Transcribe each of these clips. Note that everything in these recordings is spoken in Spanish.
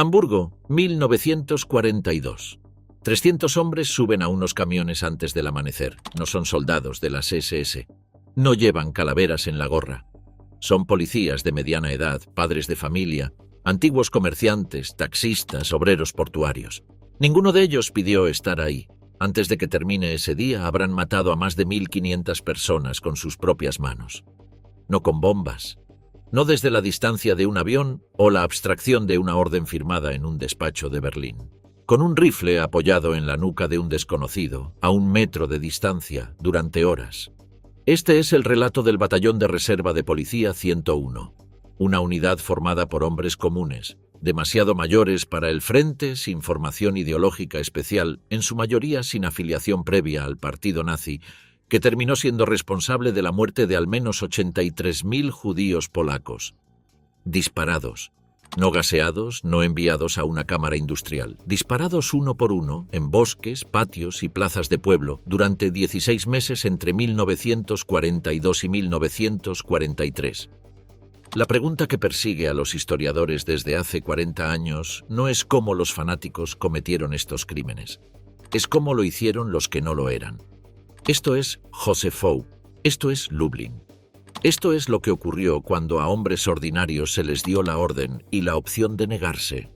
Hamburgo, 1942. 300 hombres suben a unos camiones antes del amanecer. No son soldados de las SS. No llevan calaveras en la gorra. Son policías de mediana edad, padres de familia, antiguos comerciantes, taxistas, obreros portuarios. Ninguno de ellos pidió estar ahí. Antes de que termine ese día, habrán matado a más de 1.500 personas con sus propias manos. No con bombas, no desde la distancia de un avión o la abstracción de una orden firmada en un despacho de Berlín. Con un rifle apoyado en la nuca de un desconocido, a 1 metro de distancia, durante horas. Este es el relato del Batallón de Reserva de Policía 101, una unidad formada por hombres comunes, demasiado mayores para el frente, sin formación ideológica especial, en su mayoría sin afiliación previa al partido nazi, que terminó siendo responsable de la muerte de al menos 83.000 judíos polacos. Disparados, no gaseados, no enviados a una cámara industrial, disparados uno por uno en bosques, patios y plazas de pueblo durante 16 meses entre 1942 y 1943. La pregunta que persigue a los historiadores desde hace 40 años no es cómo los fanáticos cometieron estos crímenes, es cómo lo hicieron los que no lo eran. Esto es Józefów, esto es Lublin. Esto es lo que ocurrió cuando a hombres ordinarios se les dio la orden y la opción de negarse.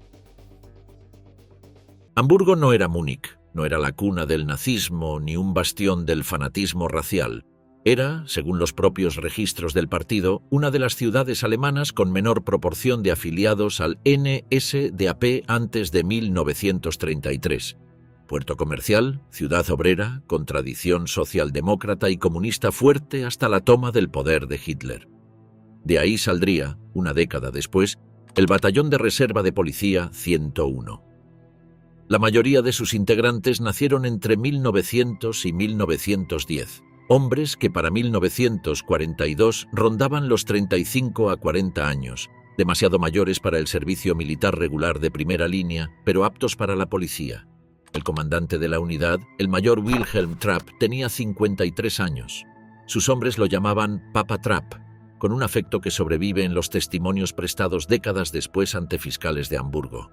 Hamburgo no era Múnich, no era la cuna del nazismo ni un bastión del fanatismo racial. Era, según los propios registros del partido, una de las ciudades alemanas con menor proporción de afiliados al NSDAP antes de 1933. Puerto comercial, ciudad obrera, con tradición socialdemócrata y comunista fuerte hasta la toma del poder de Hitler. De ahí saldría, una década después, el Batallón de Reserva de Policía 101. La mayoría de sus integrantes nacieron entre 1900 y 1910, hombres que para 1942 rondaban los 35 a 40 años, demasiado mayores para el servicio militar regular de primera línea, pero aptos para la policía. El comandante de la unidad, el mayor Wilhelm Trapp, tenía 53 años. Sus hombres lo llamaban Papa Trapp, con un afecto que sobrevive en los testimonios prestados décadas después ante fiscales de Hamburgo.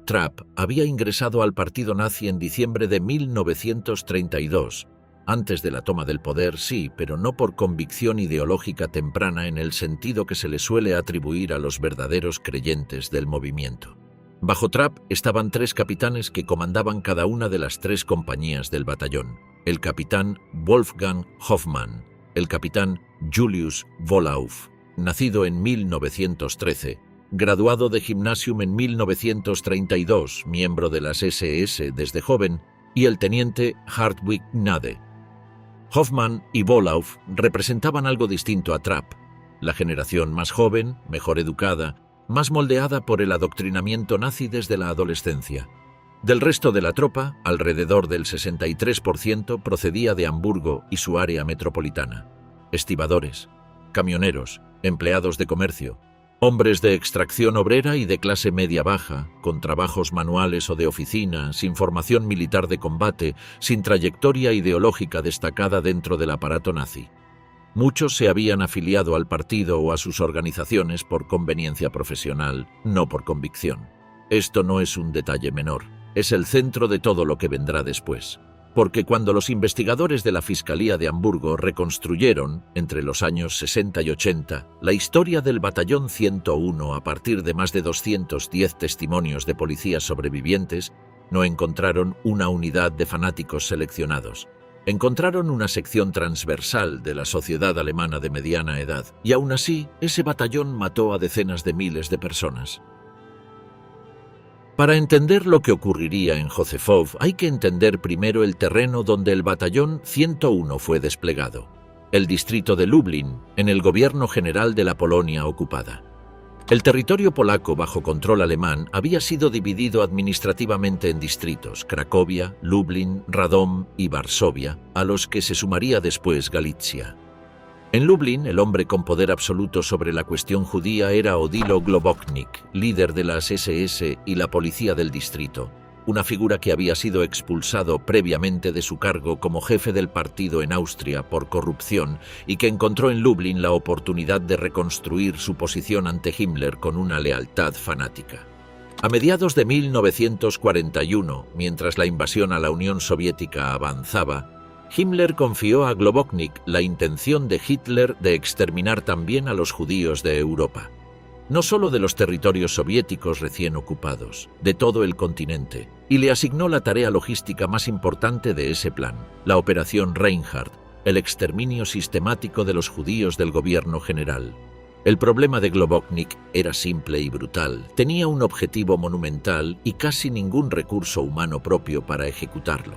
Trapp había ingresado al partido nazi en diciembre de 1932, antes de la toma del poder, sí, pero no por convicción ideológica temprana en el sentido que se le suele atribuir a los verdaderos creyentes del movimiento. Bajo Trapp estaban 3 capitanes que comandaban cada una de las 3 compañías del batallón. El capitán Wolfgang Hoffmann, el capitán Julius Vollauf, nacido en 1913, graduado de Gymnasium en 1932, miembro de las SS desde joven, y el teniente Hartwig Gnade. Hoffmann y Vollauf representaban algo distinto a Trapp, la generación más joven, mejor educada, más moldeada por el adoctrinamiento nazi desde la adolescencia. Del resto de la tropa, alrededor del 63% procedía de Hamburgo y su área metropolitana. Estibadores, camioneros, empleados de comercio, hombres de extracción obrera y de clase media-baja, con trabajos manuales o de oficina, sin formación militar de combate, sin trayectoria ideológica destacada dentro del aparato nazi. Muchos se habían afiliado al partido o a sus organizaciones por conveniencia profesional, no por convicción. Esto no es un detalle menor, es el centro de todo lo que vendrá después. Porque cuando los investigadores de la Fiscalía de Hamburgo reconstruyeron, entre los años 60 y 80, la historia del Batallón 101 a partir de más de 210 testimonios de policías sobrevivientes, no encontraron una unidad de fanáticos seleccionados. Encontraron una sección transversal de la sociedad alemana de mediana edad, y aún así, ese batallón mató a decenas de miles de personas. Para entender lo que ocurriría en Józefów, hay que entender primero el terreno donde el Batallón 101 fue desplegado, el distrito de Lublin, en el gobierno general de la Polonia ocupada. El territorio polaco bajo control alemán había sido dividido administrativamente en distritos: Cracovia, Lublin, Radom y Varsovia, a los que se sumaría después Galitzia. En Lublin, el hombre con poder absoluto sobre la cuestión judía era Odilo Globoknik, líder de las SS y la policía del distrito, una figura que había sido expulsado previamente de su cargo como jefe del partido en Austria por corrupción y que encontró en Lublin la oportunidad de reconstruir su posición ante Himmler con una lealtad fanática. A mediados de 1941, mientras la invasión a la Unión Soviética avanzaba, Himmler confió a Globoknik la intención de Hitler de exterminar también a los judíos de Europa. No solo de los territorios soviéticos recién ocupados, de todo el continente, y le asignó la tarea logística más importante de ese plan, la Operación Reinhardt, el exterminio sistemático de los judíos del gobierno general. El problema de Globoknik era simple y brutal, tenía un objetivo monumental y casi ningún recurso humano propio para ejecutarlo.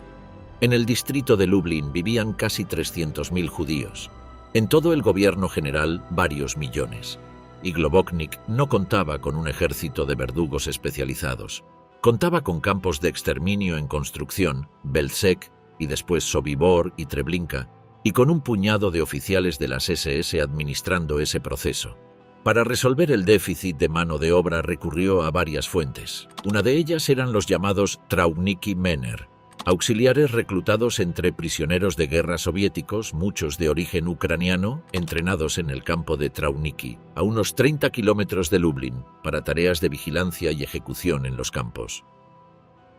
En el distrito de Lublin vivían casi 300.000 judíos, en todo el gobierno general varios millones. Y Globoknik no contaba con un ejército de verdugos especializados. Contaba con campos de exterminio en construcción, Belzec y después Sobibor y Treblinka, y con un puñado de oficiales de las SS administrando ese proceso. Para resolver el déficit de mano de obra recurrió a varias fuentes. Una de ellas eran los llamados Traubniki Männer, auxiliares reclutados entre prisioneros de guerra soviéticos, muchos de origen ucraniano, entrenados en el campo de Traubniki, a unos 30 kilómetros de Lublin, para tareas de vigilancia y ejecución en los campos.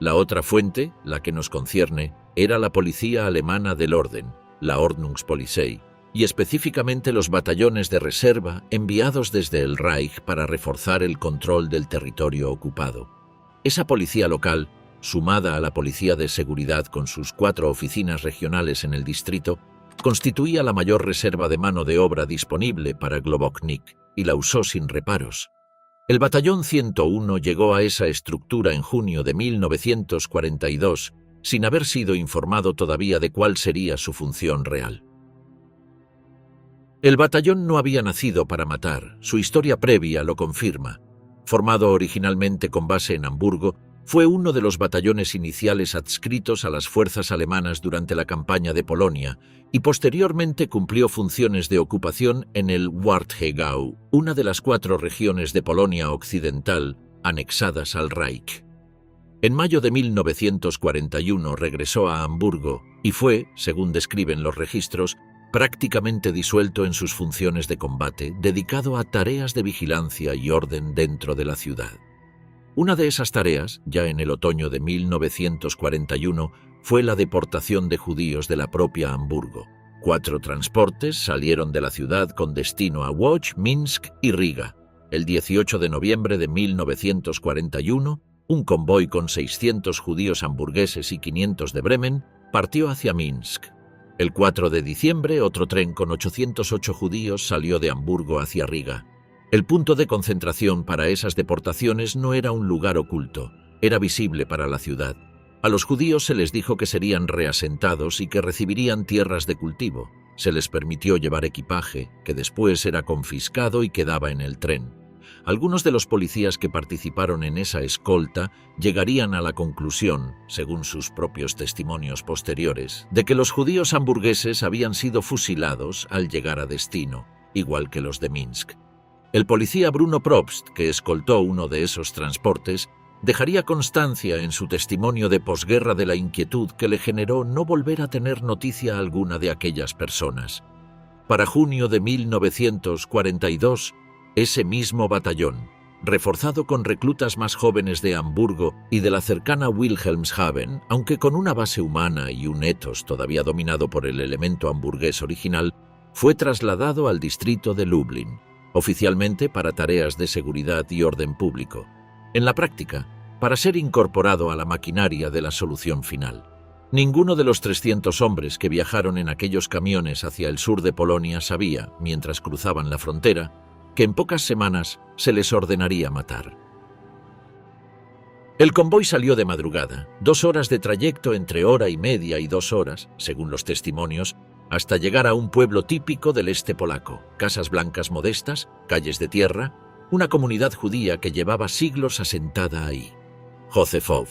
La otra fuente, la que nos concierne, era la policía alemana del orden, la Ordnungspolizei, y específicamente los batallones de reserva enviados desde el Reich para reforzar el control del territorio ocupado. Esa policía local, sumada a la policía de seguridad con sus 4 oficinas regionales en el distrito, constituía la mayor reserva de mano de obra disponible para Globoknik y la usó sin reparos. El batallón 101 llegó a esa estructura en junio de 1942 sin haber sido informado todavía de cuál sería su función real. El batallón no había nacido para matar, su historia previa lo confirma. Formado originalmente con base en Hamburgo, fue uno de los batallones iniciales adscritos a las fuerzas alemanas durante la campaña de Polonia y posteriormente cumplió funciones de ocupación en el Warthegau, una de las 4 regiones de Polonia occidental anexadas al Reich. En mayo de 1941 regresó a Hamburgo y fue, según describen los registros, prácticamente disuelto en sus funciones de combate, dedicado a tareas de vigilancia y orden dentro de la ciudad. Una de esas tareas, ya en el otoño de 1941, fue la deportación de judíos de la propia Hamburgo. 4 transportes salieron de la ciudad con destino a Łódź, Minsk y Riga. El 18 de noviembre de 1941, un convoy con 600 judíos hamburgueses y 500 de Bremen partió hacia Minsk. El 4 de diciembre, otro tren con 808 judíos salió de Hamburgo hacia Riga. El punto de concentración para esas deportaciones no era un lugar oculto, era visible para la ciudad. A los judíos se les dijo que serían reasentados y que recibirían tierras de cultivo. Se les permitió llevar equipaje, que después era confiscado y quedaba en el tren. Algunos de los policías que participaron en esa escolta llegarían a la conclusión, según sus propios testimonios posteriores, de que los judíos hamburgueses habían sido fusilados al llegar a destino, igual que los de Minsk. El policía Bruno Probst, que escoltó uno de esos transportes, dejaría constancia en su testimonio de posguerra de la inquietud que le generó no volver a tener noticia alguna de aquellas personas. Para junio de 1942, ese mismo batallón, reforzado con reclutas más jóvenes de Hamburgo y de la cercana Wilhelmshaven, aunque con una base humana y un ethos todavía dominado por el elemento hamburgués original, fue trasladado al distrito de Lublin, oficialmente para tareas de seguridad y orden público, en la práctica, para ser incorporado a la maquinaria de la solución final. Ninguno de los 300 hombres que viajaron en aquellos camiones hacia el sur de Polonia sabía, mientras cruzaban la frontera, que en pocas semanas se les ordenaría matar. El convoy salió de madrugada, 2 horas de trayecto entre 1:30 y 2 horas, según los testimonios, hasta llegar a un pueblo típico del este polaco, casas blancas modestas, calles de tierra, una comunidad judía que llevaba siglos asentada ahí. Józefov.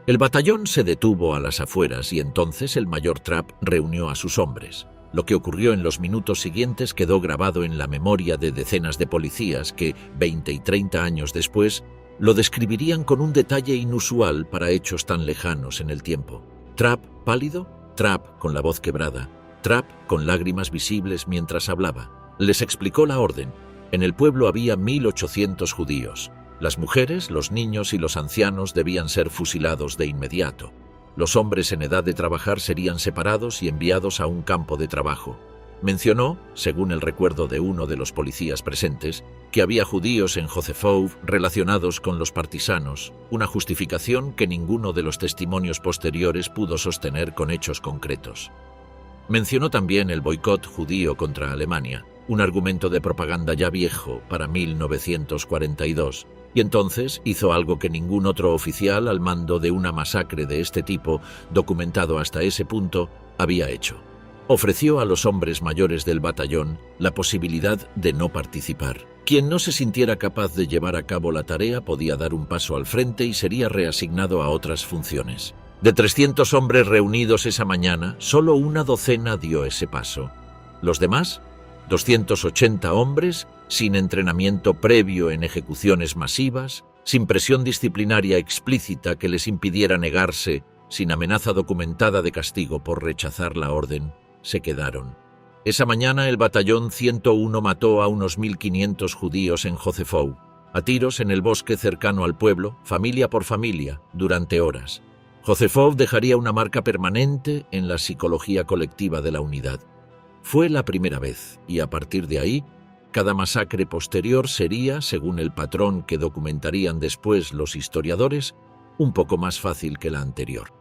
El batallón se detuvo a las afueras y entonces el mayor Trapp reunió a sus hombres. Lo que ocurrió en los minutos siguientes quedó grabado en la memoria de decenas de policías que, 20 y 30 años después, lo describirían con un detalle inusual para hechos tan lejanos en el tiempo. Trapp pálido, Trapp con la voz quebrada, Trapp con lágrimas visibles mientras hablaba. Les explicó la orden. En el pueblo había 1.800 judíos. Las mujeres, los niños y los ancianos debían ser fusilados de inmediato. Los hombres en edad de trabajar serían separados y enviados a un campo de trabajo. Mencionó, según el recuerdo de uno de los policías presentes, que había judíos en Józefov relacionados con los partisanos, una justificación que ninguno de los testimonios posteriores pudo sostener con hechos concretos. Mencionó también el boicot judío contra Alemania, un argumento de propaganda ya viejo para 1942, y entonces hizo algo que ningún otro oficial al mando de una masacre de este tipo, documentado hasta ese punto, había hecho. Ofreció a los hombres mayores del batallón la posibilidad de no participar. Quien no se sintiera capaz de llevar a cabo la tarea podía dar un paso al frente y sería reasignado a otras funciones. De 300 hombres reunidos esa mañana, solo una docena dio ese paso. Los demás, 280 hombres, sin entrenamiento previo en ejecuciones masivas, sin presión disciplinaria explícita que les impidiera negarse, sin amenaza documentada de castigo por rechazar la orden, se quedaron. Esa mañana el batallón 101 mató a unos 1.500 judíos en Józefov, a tiros en el bosque cercano al pueblo, familia por familia, durante horas. Józefov dejaría una marca permanente en la psicología colectiva de la unidad. Fue la primera vez, y a partir de ahí, cada masacre posterior sería, según el patrón que documentarían después los historiadores, un poco más fácil que la anterior.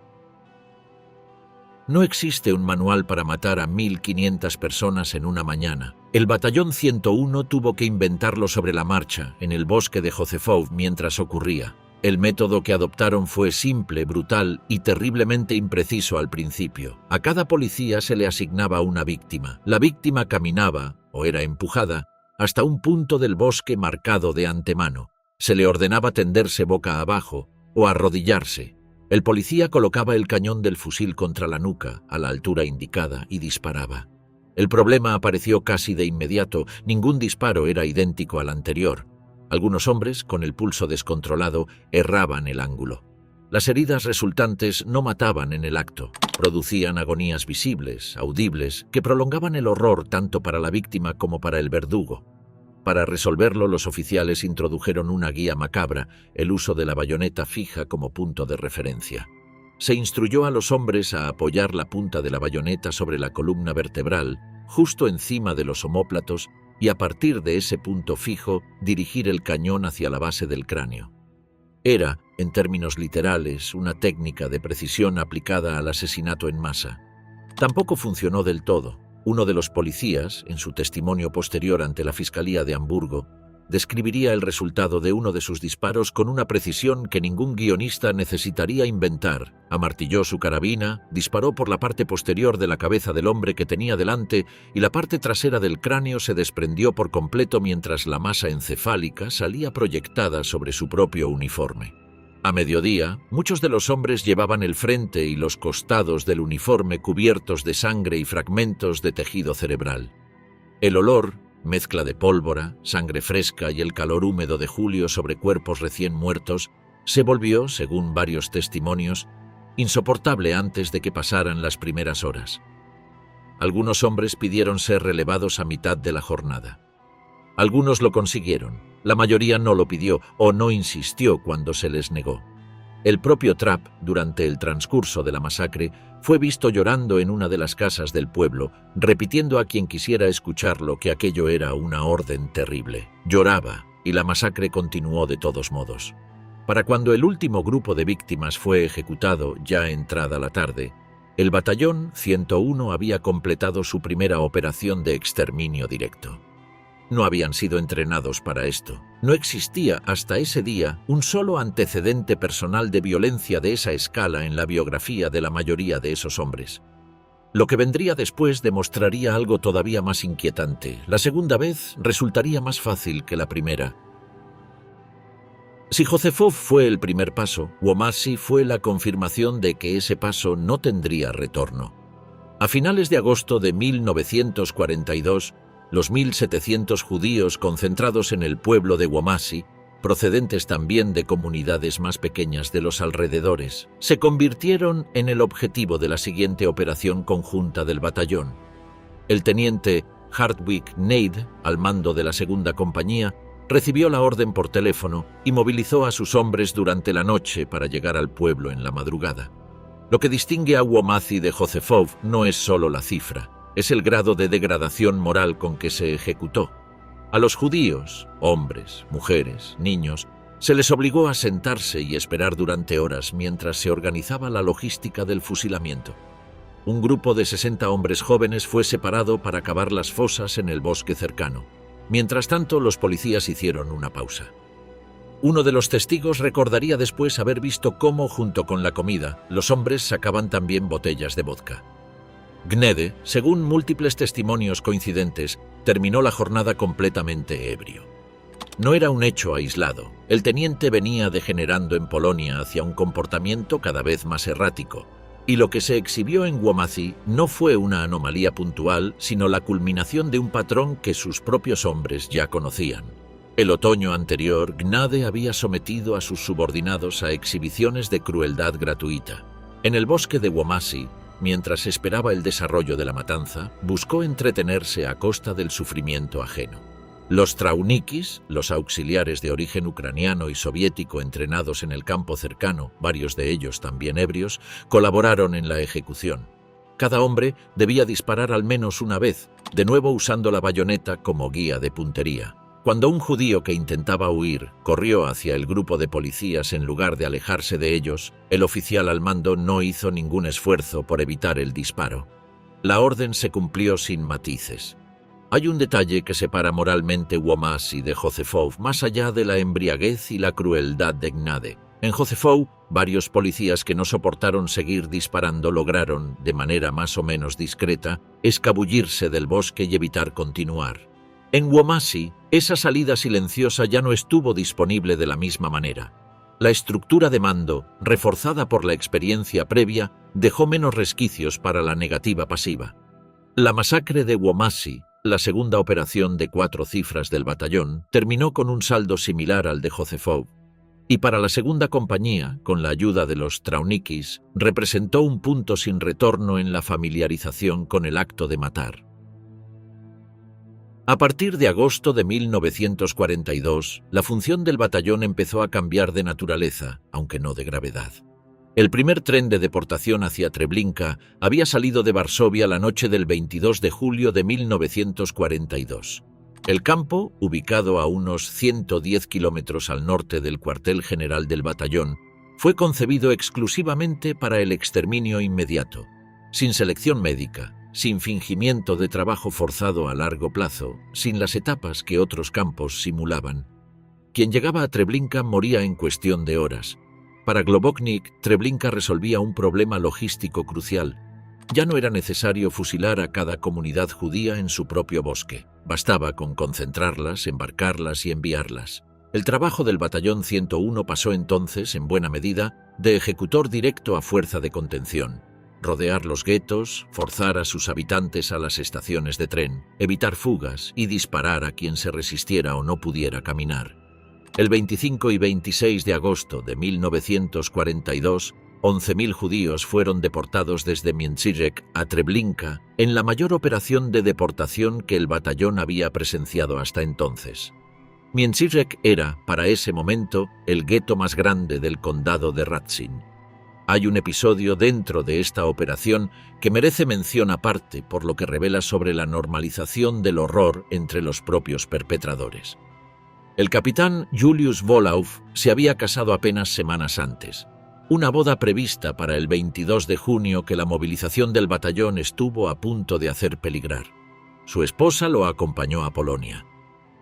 No existe un manual para matar a 1.500 personas en una mañana. El batallón 101 tuvo que inventarlo sobre la marcha, en el bosque de Józefov, mientras ocurría. El método que adoptaron fue simple, brutal y terriblemente impreciso al principio. A cada policía se le asignaba una víctima. La víctima caminaba, o era empujada, hasta un punto del bosque marcado de antemano. Se le ordenaba tenderse boca abajo o arrodillarse. El policía colocaba el cañón del fusil contra la nuca, a la altura indicada, y disparaba. El problema apareció casi de inmediato. Ningún disparo era idéntico al anterior. Algunos hombres, con el pulso descontrolado, erraban el ángulo. Las heridas resultantes no mataban en el acto. Producían agonías visibles, audibles, que prolongaban el horror tanto para la víctima como para el verdugo. Para resolverlo, los oficiales introdujeron una guía macabra, el uso de la bayoneta fija como punto de referencia. Se instruyó a los hombres a apoyar la punta de la bayoneta sobre la columna vertebral, justo encima de los omóplatos, y a partir de ese punto fijo, dirigir el cañón hacia la base del cráneo. Era, en términos literales, una técnica de precisión aplicada al asesinato en masa. Tampoco funcionó del todo. Uno de los policías, en su testimonio posterior ante la Fiscalía de Hamburgo, describiría el resultado de uno de sus disparos con una precisión que ningún guionista necesitaría inventar. Amartilló su carabina, disparó por la parte posterior de la cabeza del hombre que tenía delante y la parte trasera del cráneo se desprendió por completo mientras la masa encefálica salía proyectada sobre su propio uniforme. A mediodía, muchos de los hombres llevaban el frente y los costados del uniforme cubiertos de sangre y fragmentos de tejido cerebral. El olor, mezcla de pólvora, sangre fresca y el calor húmedo de julio sobre cuerpos recién muertos, se volvió, según varios testimonios, insoportable antes de que pasaran las primeras horas. Algunos hombres pidieron ser relevados a mitad de la jornada. Algunos lo consiguieron, la mayoría no lo pidió o no insistió cuando se les negó. El propio Trapp, durante el transcurso de la masacre, fue visto llorando en una de las casas del pueblo, repitiendo a quien quisiera escucharlo que aquello era una orden terrible. Lloraba, y la masacre continuó de todos modos. Para cuando el último grupo de víctimas fue ejecutado, ya entrada la tarde, el batallón 101 había completado su primera operación de exterminio directo. No habían sido entrenados para esto. No existía hasta ese día un solo antecedente personal de violencia de esa escala en la biografía de la mayoría de esos hombres. Lo que vendría después demostraría algo todavía más inquietante. La segunda vez resultaría más fácil que la primera. Si Józefov fue el primer paso, Łomázy fue la confirmación de que ese paso no tendría retorno. A finales de agosto de 1942, los 1.700 judíos concentrados en el pueblo de Łomázy, procedentes también de comunidades más pequeñas de los alrededores, se convirtieron en el objetivo de la siguiente operación conjunta del batallón. El teniente Hartwig Neid, al mando de la segunda compañía, recibió la orden por teléfono y movilizó a sus hombres durante la noche para llegar al pueblo en la madrugada. Lo que distingue a Łomoty de Józefów no es solo la cifra, es el grado de degradación moral con que se ejecutó. A los judíos, hombres, mujeres, niños, se les obligó a sentarse y esperar durante horas mientras se organizaba la logística del fusilamiento. Un grupo de 60 hombres jóvenes fue separado para cavar las fosas en el bosque cercano. Mientras tanto, los policías hicieron una pausa. Uno de los testigos recordaría después haber visto cómo, junto con la comida, los hombres sacaban también botellas de vodka. Gnede, según múltiples testimonios coincidentes, terminó la jornada completamente ebrio. No era un hecho aislado. El teniente venía degenerando en Polonia hacia un comportamiento cada vez más errático, y lo que se exhibió en Łomoty no fue una anomalía puntual, sino la culminación de un patrón que sus propios hombres ya conocían. El otoño anterior, Gnade había sometido a sus subordinados a exhibiciones de crueldad gratuita. En el bosque de Łomoty, mientras esperaba el desarrollo de la matanza, buscó entretenerse a costa del sufrimiento ajeno. Los traunikis, los auxiliares de origen ucraniano y soviético entrenados en el campo cercano, varios de ellos también ebrios, colaboraron en la ejecución. Cada hombre debía disparar al menos una vez, de nuevo usando la bayoneta como guía de puntería. Cuando un judío que intentaba huir corrió hacia el grupo de policías en lugar de alejarse de ellos, el oficial al mando no hizo ningún esfuerzo por evitar el disparo. La orden se cumplió sin matices. Hay un detalle que separa moralmente Łomoty de Józefów más allá de la embriaguez y la crueldad de Gnade. En Józefów, varios policías que no soportaron seguir disparando lograron, de manera más o menos discreta, escabullirse del bosque y evitar continuar. En Łomoty, esa salida silenciosa ya no estuvo disponible de la misma manera. La estructura de mando, reforzada por la experiencia previa, dejó menos resquicios para la negativa pasiva. La masacre de Łomoty, la segunda operación de 4 cifras del batallón, terminó con un saldo similar al de Józefów, y para la segunda compañía, con la ayuda de los traunikis, representó un punto sin retorno en la familiarización con el acto de matar. A partir de agosto de 1942, la función del batallón empezó a cambiar de naturaleza, aunque no de gravedad. El primer tren de deportación hacia Treblinka había salido de Varsovia la noche del 22 de julio de 1942. El campo, ubicado a unos 110 kilómetros al norte del cuartel general del batallón, fue concebido exclusivamente para el exterminio inmediato, sin selección médica, sin fingimiento de trabajo forzado a largo plazo, sin las etapas que otros campos simulaban. Quien llegaba a Treblinka moría en cuestión de horas. Para Globoknik, Treblinka resolvía un problema logístico crucial. Ya no era necesario fusilar a cada comunidad judía en su propio bosque. Bastaba con concentrarlas, embarcarlas y enviarlas. El trabajo del Batallón 101 pasó entonces, en buena medida, de ejecutor directo a fuerza de contención. Rodear los guetos, forzar a sus habitantes a las estaciones de tren, evitar fugas y disparar a quien se resistiera o no pudiera caminar. El 25 y 26 de agosto de 1942, 11.000 judíos fueron deportados desde Międzyrzec a Treblinka en la mayor operación de deportación que el batallón había presenciado hasta entonces. Międzyrzec era, para ese momento, el gueto más grande del condado de Radzin. Hay un episodio dentro de esta operación que merece mención aparte por lo que revela sobre la normalización del horror entre los propios perpetradores. El capitán Julius Wolauf se había casado apenas semanas antes. Una boda prevista para el 22 de junio que la movilización del batallón estuvo a punto de hacer peligrar. Su esposa lo acompañó a Polonia.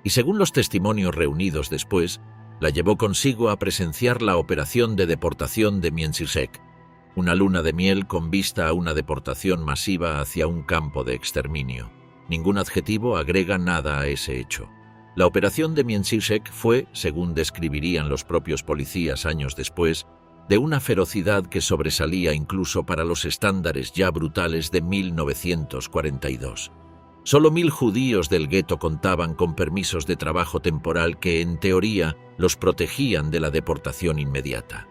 Y según los testimonios reunidos después, la llevó consigo a presenciar la operación de deportación de Międzyrzec, una luna de miel con vista a una deportación masiva hacia un campo de exterminio. Ningún adjetivo agrega nada a ese hecho. La operación de Międzyrzec fue, según describirían los propios policías años después, de una ferocidad que sobresalía incluso para los estándares ya brutales de 1942. Solo 1.000 judíos del gueto contaban con permisos de trabajo temporal que, en teoría, los protegían de la deportación inmediata.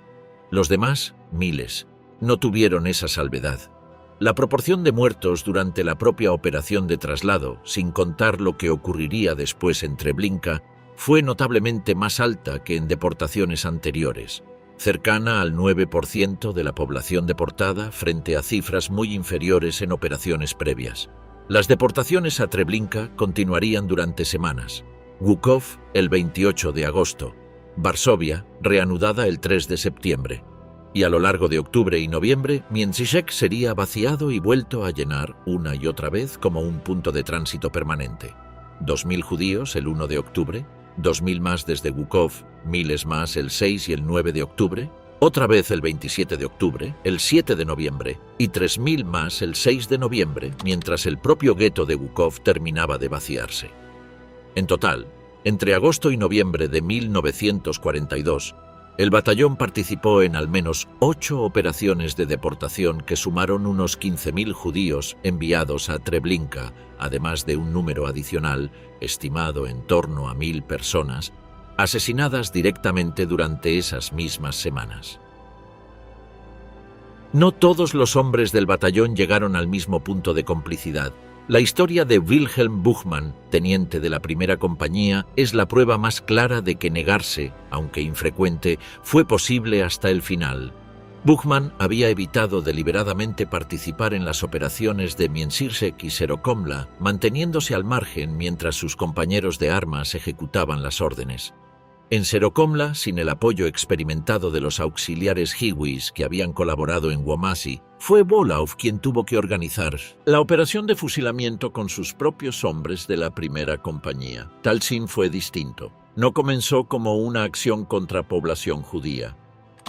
Los demás, miles, no tuvieron esa salvedad. La proporción de muertos durante la propia operación de traslado, sin contar lo que ocurriría después en Treblinka, fue notablemente más alta que en deportaciones anteriores, cercana al 9% de la población deportada frente a cifras muy inferiores en operaciones previas. Las deportaciones a Treblinka continuarían durante semanas. Głogów el 28 de agosto, Varsovia reanudada el 3 de septiembre. Y a lo largo de octubre y noviembre, Międzyrzec sería vaciado y vuelto a llenar una y otra vez como un punto de tránsito permanente. 2.000 judíos el 1 de octubre, 2.000 más desde Głogów, miles más el 6 y el 9 de octubre, otra vez el 27 de octubre, el 7 de noviembre y 3.000 más el 6 de noviembre, mientras el propio gueto de Głogów terminaba de vaciarse. En total, entre agosto y noviembre de 1942, el batallón participó en al menos 8 operaciones de deportación que sumaron unos 15.000 judíos enviados a Treblinka, además de un número adicional, estimado en torno a 1.000 personas, asesinadas directamente durante esas mismas semanas. No todos los hombres del batallón llegaron al mismo punto de complicidad. La historia de Wilhelm Buchmann, teniente de la primera compañía, es la prueba más clara de que negarse, aunque infrecuente, fue posible hasta el final. Buchmann había evitado deliberadamente participar en las operaciones de Międzyrzec y Serokomla, manteniéndose al margen mientras sus compañeros de armas ejecutaban las órdenes. En Serokomla, sin el apoyo experimentado de los auxiliares Hiwis que habían colaborado en Łomża, fue Wołow quien tuvo que organizar la operación de fusilamiento con sus propios hombres de la primera compañía. Talsin fue distinto. No comenzó como una acción contra población judía.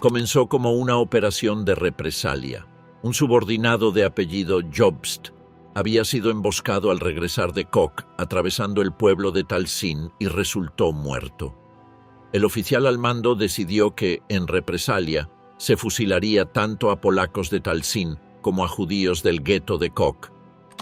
Comenzó como una operación de represalia. Un subordinado de apellido Jobst había sido emboscado al regresar de Koch, atravesando el pueblo de Talsin, y resultó muerto. El oficial al mando decidió que, en represalia, se fusilaría tanto a polacos de Talsin como a judíos del gueto de Koch,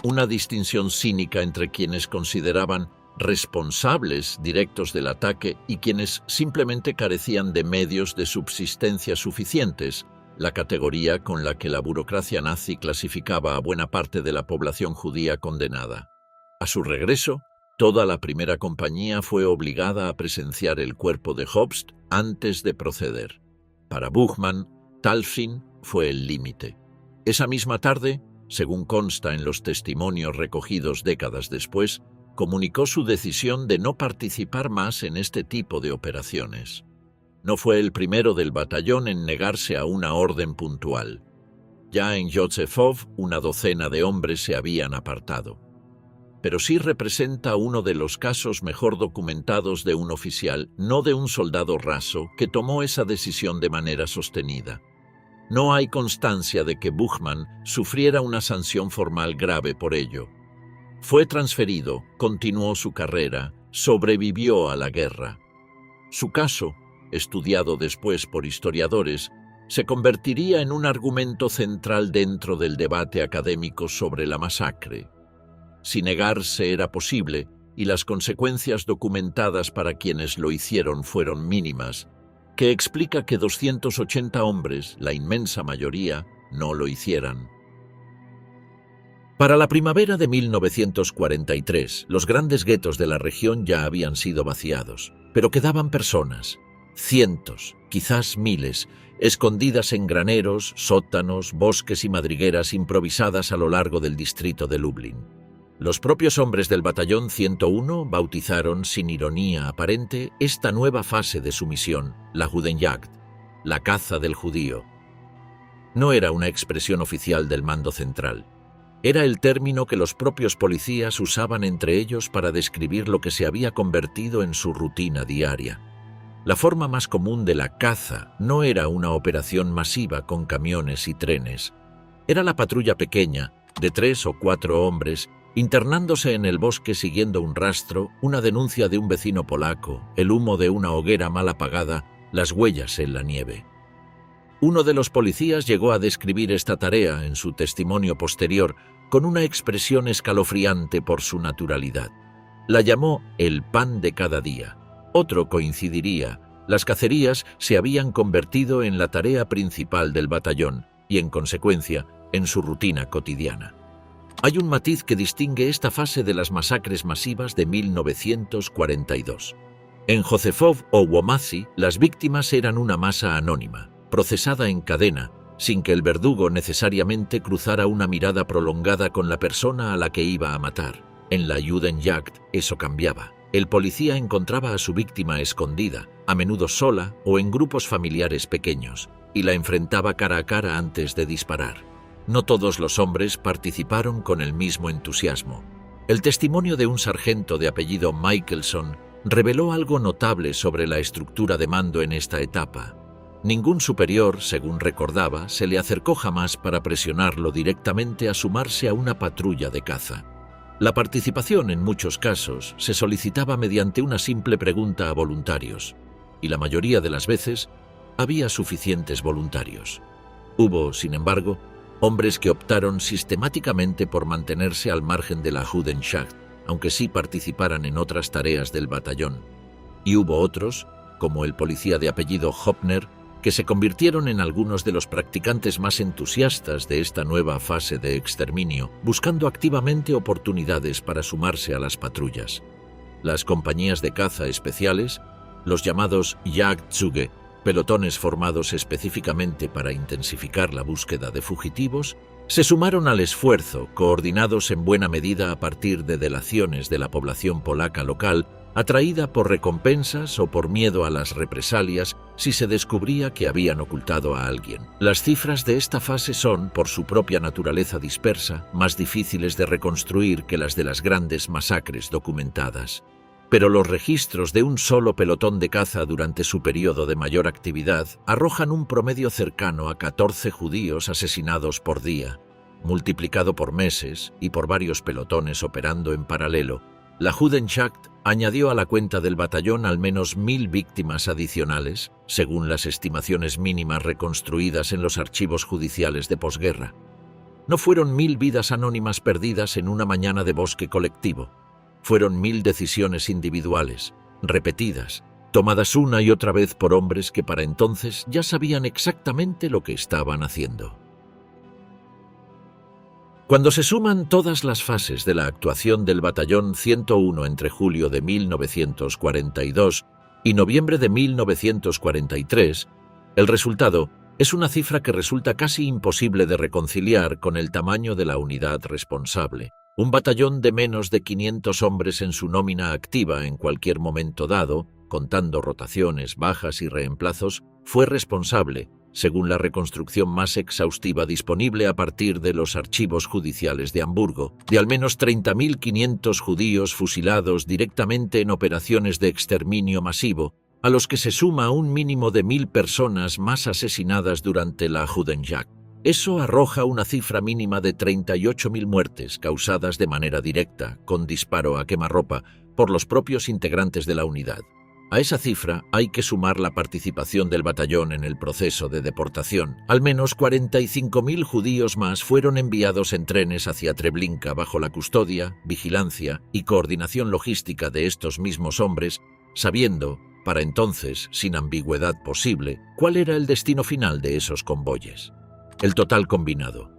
una distinción cínica entre quienes consideraban responsables directos del ataque y quienes simplemente carecían de medios de subsistencia suficientes, la categoría con la que la burocracia nazi clasificaba a buena parte de la población judía condenada. A su regreso, toda la primera compañía fue obligada a presenciar el cuerpo de Jobst antes de proceder. Para Buchmann, Talsin fue el límite. Esa misma tarde, según consta en los testimonios recogidos décadas después, comunicó su decisión de no participar más en este tipo de operaciones. No fue el primero del batallón en negarse a una orden puntual. Ya en Józefów, una docena de hombres se habían apartado. Pero sí representa uno de los casos mejor documentados de un oficial, no de un soldado raso, que tomó esa decisión de manera sostenida. No hay constancia de que Buchmann sufriera una sanción formal grave por ello. Fue transferido, continuó su carrera, sobrevivió a la guerra. Su caso, estudiado después por historiadores, se convertiría en un argumento central dentro del debate académico sobre la masacre. Si negarse era posible, y las consecuencias documentadas para quienes lo hicieron fueron mínimas, que explica que 280 hombres, la inmensa mayoría, no lo hicieran. Para la primavera de 1943, los grandes guetos de la región ya habían sido vaciados, pero quedaban personas, cientos, quizás miles, escondidas en graneros, sótanos, bosques y madrigueras improvisadas a lo largo del distrito de Lublin. Los propios hombres del batallón 101 bautizaron, sin ironía aparente, esta nueva fase de su misión, la Judenjagd, la caza del judío. No era una expresión oficial del mando central. Era el término que los propios policías usaban entre ellos para describir lo que se había convertido en su rutina diaria. La forma más común de la caza no era una operación masiva con camiones y trenes. Era la patrulla pequeña, de 3 o 4 hombres, internándose en el bosque siguiendo un rastro, una denuncia de un vecino polaco, el humo de una hoguera mal apagada, las huellas en la nieve. Uno de los policías llegó a describir esta tarea en su testimonio posterior con una expresión escalofriante por su naturalidad. La llamó el pan de cada día. Otro coincidiría: las cacerías se habían convertido en la tarea principal del batallón y, en consecuencia, en su rutina cotidiana. Hay un matiz que distingue esta fase de las masacres masivas de 1942. En Józefov o Łomázy, las víctimas eran una masa anónima, procesada en cadena, sin que el verdugo necesariamente cruzara una mirada prolongada con la persona a la que iba a matar. En la Judenjagd eso cambiaba. El policía encontraba a su víctima escondida, a menudo sola o en grupos familiares pequeños, y la enfrentaba cara a cara antes de disparar. No todos los hombres participaron con el mismo entusiasmo. El testimonio de un sargento de apellido Michelson reveló algo notable sobre la estructura de mando en esta etapa. Ningún superior, según recordaba, se le acercó jamás para presionarlo directamente a sumarse a una patrulla de caza. La participación, en muchos casos, se solicitaba mediante una simple pregunta a voluntarios, y la mayoría de las veces había suficientes voluntarios. Hubo, sin embargo, hombres que optaron sistemáticamente por mantenerse al margen de la Judenjagd, aunque sí participaran en otras tareas del batallón. Y hubo otros, como el policía de apellido Hopner, que se convirtieron en algunos de los practicantes más entusiastas de esta nueva fase de exterminio, buscando activamente oportunidades para sumarse a las patrullas. Las compañías de caza especiales, los llamados Jagdzüge, pelotones formados específicamente para intensificar la búsqueda de fugitivos, se sumaron al esfuerzo, coordinados en buena medida a partir de delaciones de la población polaca local, atraída por recompensas o por miedo a las represalias si se descubría que habían ocultado a alguien. Las cifras de esta fase son, por su propia naturaleza dispersa, más difíciles de reconstruir que las de las grandes masacres documentadas. Pero los registros de un solo pelotón de caza durante su periodo de mayor actividad arrojan un promedio cercano a 14 judíos asesinados por día. Multiplicado por meses y por varios pelotones operando en paralelo, la Judenjagd añadió a la cuenta del batallón al menos 1000 víctimas adicionales, según las estimaciones mínimas reconstruidas en los archivos judiciales de posguerra. No fueron 1000 vidas anónimas perdidas en una mañana de bosque colectivo. Fueron 1000 decisiones individuales, repetidas, tomadas una y otra vez por hombres que para entonces ya sabían exactamente lo que estaban haciendo. Cuando se suman todas las fases de la actuación del Batallón 101 entre julio de 1942 y noviembre de 1943, el resultado es una cifra que resulta casi imposible de reconciliar con el tamaño de la unidad responsable. Un batallón de menos de 500 hombres en su nómina activa en cualquier momento dado, contando rotaciones, bajas y reemplazos, fue responsable, según la reconstrucción más exhaustiva disponible a partir de los archivos judiciales de Hamburgo, de al menos 30.500 judíos fusilados directamente en operaciones de exterminio masivo, a los que se suma un mínimo de 1000 personas más asesinadas durante la Judenjagd. Eso arroja una cifra mínima de 38.000 muertes causadas de manera directa, con disparo a quemarropa, por los propios integrantes de la unidad. A esa cifra hay que sumar la participación del batallón en el proceso de deportación. Al menos 45.000 judíos más fueron enviados en trenes hacia Treblinka bajo la custodia, vigilancia y coordinación logística de estos mismos hombres, sabiendo, para entonces, sin ambigüedad posible, cuál era el destino final de esos convoyes. El total combinado: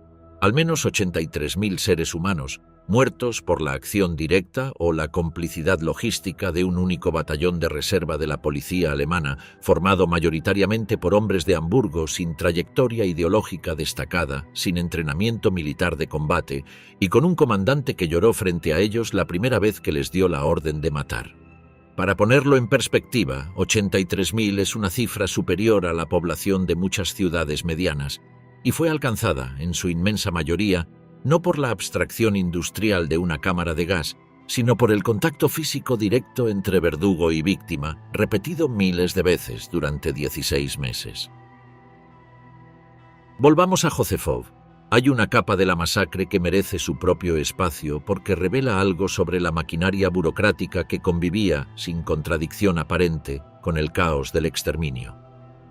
al menos 83.000 seres humanos, muertos por la acción directa o la complicidad logística de un único batallón de reserva de la policía alemana, formado mayoritariamente por hombres de Hamburgo sin trayectoria ideológica destacada, sin entrenamiento militar de combate y con un comandante que lloró frente a ellos la primera vez que les dio la orden de matar. Para ponerlo en perspectiva, 83.000 es una cifra superior a la población de muchas ciudades medianas, y fue alcanzada, en su inmensa mayoría, no por la abstracción industrial de una cámara de gas, sino por el contacto físico directo entre verdugo y víctima, repetido miles de veces durante 16 meses. Volvamos a Józefov. Hay una capa de la masacre que merece su propio espacio porque revela algo sobre la maquinaria burocrática que convivía, sin contradicción aparente, con el caos del exterminio.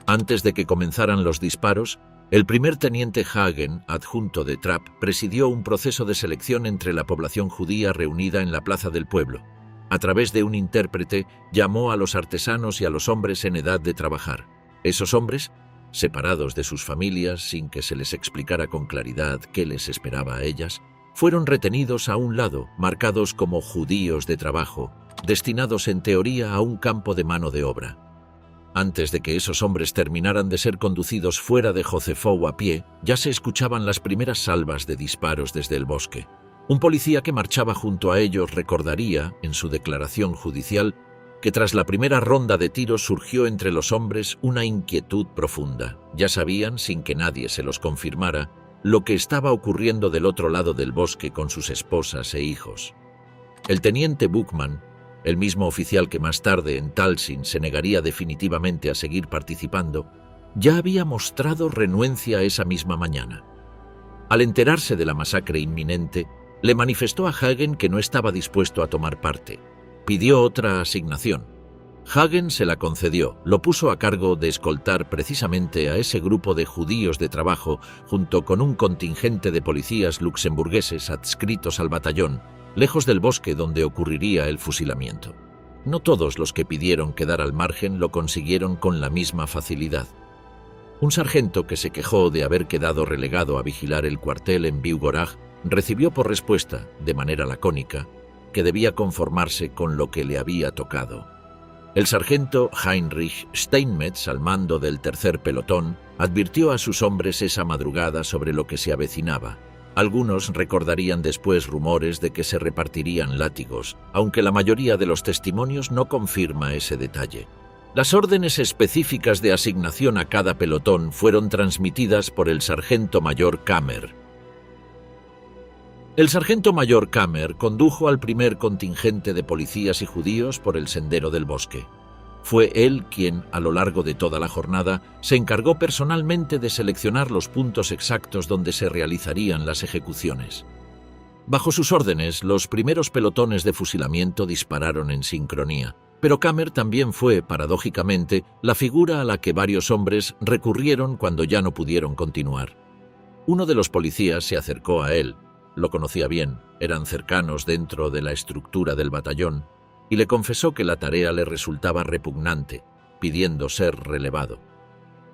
Antes de que comenzaran los disparos, el primer teniente Hagen, adjunto de Trapp, presidió un proceso de selección entre la población judía reunida en la plaza del pueblo. A través de un intérprete, llamó a los artesanos y a los hombres en edad de trabajar. Esos hombres, separados de sus familias sin que se les explicara con claridad qué les esperaba a ellas, fueron retenidos a un lado, marcados como judíos de trabajo, destinados en teoría a un campo de mano de obra. Antes de que esos hombres terminaran de ser conducidos fuera de Josefou a pie, ya se escuchaban las primeras salvas de disparos desde el bosque. Un policía que marchaba junto a ellos recordaría, en su declaración judicial, que tras la primera ronda de tiros surgió entre los hombres una inquietud profunda. Ya sabían, sin que nadie se los confirmara, lo que estaba ocurriendo del otro lado del bosque con sus esposas e hijos. El teniente Buchmann, el mismo oficial que más tarde en Talsin se negaría definitivamente a seguir participando, ya había mostrado renuencia esa misma mañana. Al enterarse de la masacre inminente, le manifestó a Hagen que no estaba dispuesto a tomar parte. Pidió otra asignación. Hagen se la concedió, lo puso a cargo de escoltar precisamente a ese grupo de judíos de trabajo junto con un contingente de policías luxemburgueses adscritos al batallón, lejos del bosque donde ocurriría el fusilamiento. No todos los que pidieron quedar al margen lo consiguieron con la misma facilidad. Un sargento que se quejó de haber quedado relegado a vigilar el cuartel en Biugoraj recibió por respuesta, de manera lacónica, que debía conformarse con lo que le había tocado. El sargento Heinrich Steinmetz, al mando del tercer pelotón, advirtió a sus hombres esa madrugada sobre lo que se avecinaba. Algunos recordarían después rumores de que se repartirían látigos, aunque la mayoría de los testimonios no confirma ese detalle. Las órdenes específicas de asignación a cada pelotón fueron transmitidas por el sargento mayor Kammer. El sargento mayor Kammer condujo al primer contingente de policías y judíos por el sendero del bosque. Fue él quien, a lo largo de toda la jornada, se encargó personalmente de seleccionar los puntos exactos donde se realizarían las ejecuciones. Bajo sus órdenes, los primeros pelotones de fusilamiento dispararon en sincronía, pero Kammer también fue, paradójicamente, la figura a la que varios hombres recurrieron cuando ya no pudieron continuar. Uno de los policías se acercó a él. Lo conocía bien, eran cercanos dentro de la estructura del batallón, y le confesó que la tarea le resultaba repugnante, pidiendo ser relevado.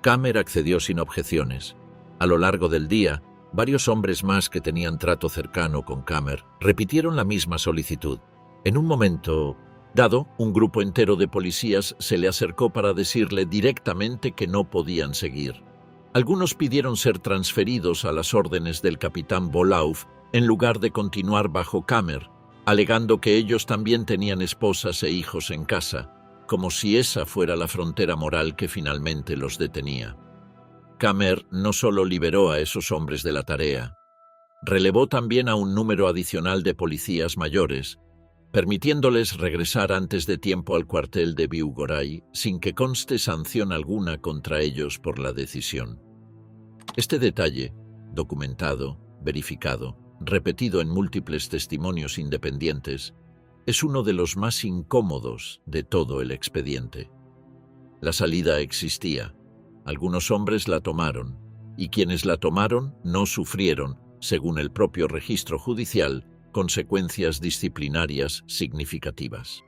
Kammer accedió sin objeciones. A lo largo del día, varios hombres más que tenían trato cercano con Kammer repitieron la misma solicitud. En un momento dado, un grupo entero de policías se le acercó para decirle directamente que no podían seguir. Algunos pidieron ser transferidos a las órdenes del capitán Bolauf en lugar de continuar bajo Kammer, alegando que ellos también tenían esposas e hijos en casa, como si esa fuera la frontera moral que finalmente los detenía. Kammer no solo liberó a esos hombres de la tarea, relevó también a un número adicional de policías mayores, permitiéndoles regresar antes de tiempo al cuartel de Biugorai sin que conste sanción alguna contra ellos por la decisión. Este detalle, documentado, verificado, repetido en múltiples testimonios independientes, es uno de los más incómodos de todo el expediente. La salida existía, algunos hombres la tomaron, y quienes la tomaron no sufrieron, según el propio registro judicial, consecuencias disciplinarias significativas.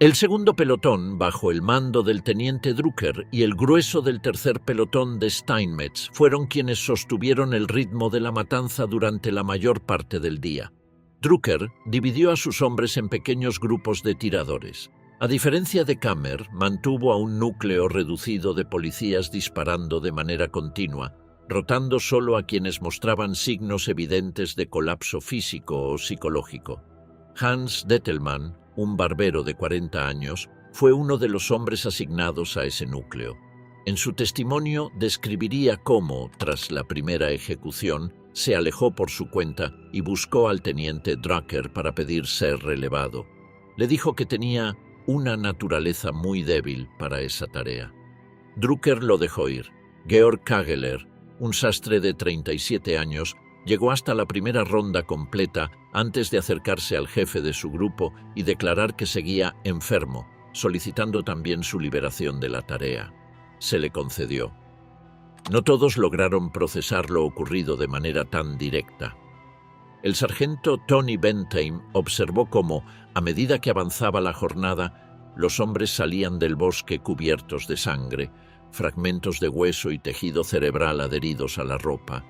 El segundo pelotón, bajo el mando del teniente Drucker, y el grueso del tercer pelotón de Steinmetz fueron quienes sostuvieron el ritmo de la matanza durante la mayor parte del día. Drucker dividió a sus hombres en pequeños grupos de tiradores. A diferencia de Kammer, mantuvo a un núcleo reducido de policías disparando de manera continua, rotando solo a quienes mostraban signos evidentes de colapso físico o psicológico. Hans Dettelmann, un barbero de 40 años, fue uno de los hombres asignados a ese núcleo. En su testimonio describiría cómo, tras la primera ejecución, se alejó por su cuenta y buscó al teniente Drucker para pedir ser relevado. Le dijo que tenía una naturaleza muy débil para esa tarea. Drucker lo dejó ir. Georg Kageler, un sastre de 37 años, llegó hasta la primera ronda completa antes de acercarse al jefe de su grupo y declarar que seguía enfermo, solicitando también su liberación de la tarea. Se le concedió. No todos lograron procesar lo ocurrido de manera tan directa. El sargento Tony Bentheim observó cómo, a medida que avanzaba la jornada, los hombres salían del bosque cubiertos de sangre, fragmentos de hueso y tejido cerebral adheridos a la ropa.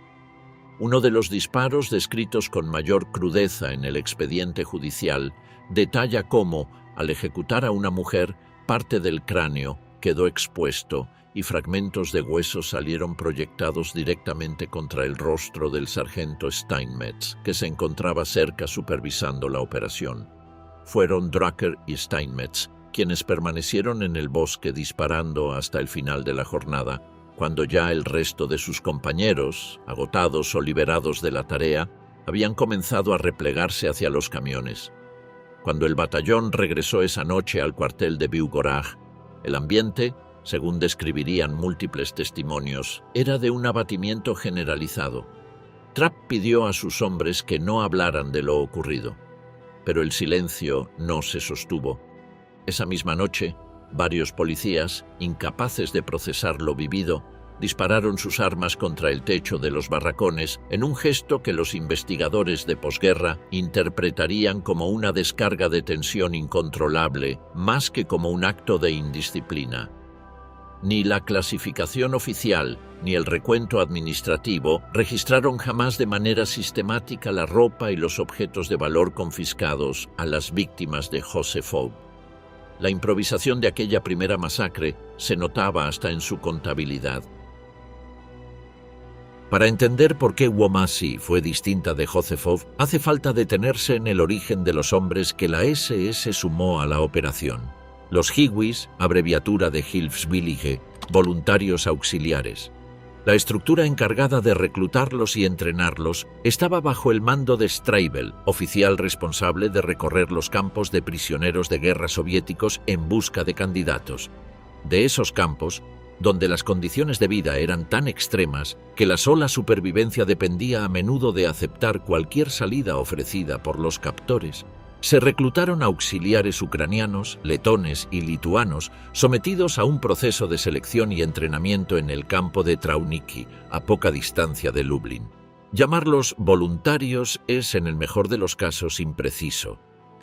Uno de los disparos descritos con mayor crudeza en el expediente judicial detalla cómo, al ejecutar a una mujer, parte del cráneo quedó expuesto y fragmentos de huesos salieron proyectados directamente contra el rostro del sargento Steinmetz, que se encontraba cerca supervisando la operación. Fueron Drucker y Steinmetz quienes permanecieron en el bosque disparando hasta el final de la jornada, cuando ya el resto de sus compañeros, agotados o liberados de la tarea, habían comenzado a replegarse hacia los camiones. Cuando el batallón regresó esa noche al cuartel de Vieux-Gorage, el ambiente, según describirían múltiples testimonios, era de un abatimiento generalizado. Trapp pidió a sus hombres que no hablaran de lo ocurrido, pero el silencio no se sostuvo. Esa misma noche, varios policías, incapaces de procesar lo vivido, dispararon sus armas contra el techo de los barracones en un gesto que los investigadores de posguerra interpretarían como una descarga de tensión incontrolable, más que como un acto de indisciplina. Ni la clasificación oficial ni el recuento administrativo registraron jamás de manera sistemática la ropa y los objetos de valor confiscados a las víctimas de Joseph Aube. La improvisación de aquella primera masacre se notaba hasta en su contabilidad. Para entender por qué Womasi fue distinta de Joseph Aube, hace falta detenerse en el origen de los hombres que la SS sumó a la operación. Los Hiwis, abreviatura de Hilfswillige, voluntarios auxiliares. La estructura encargada de reclutarlos y entrenarlos estaba bajo el mando de Streibel, oficial responsable de recorrer los campos de prisioneros de guerra soviéticos en busca de candidatos. De esos campos, donde las condiciones de vida eran tan extremas que la sola supervivencia dependía a menudo de aceptar cualquier salida ofrecida por los captores, se reclutaron auxiliares ucranianos, letones y lituanos sometidos a un proceso de selección y entrenamiento en el campo de Trauniki, a poca distancia de Lublin. Llamarlos voluntarios es, en el mejor de los casos, impreciso.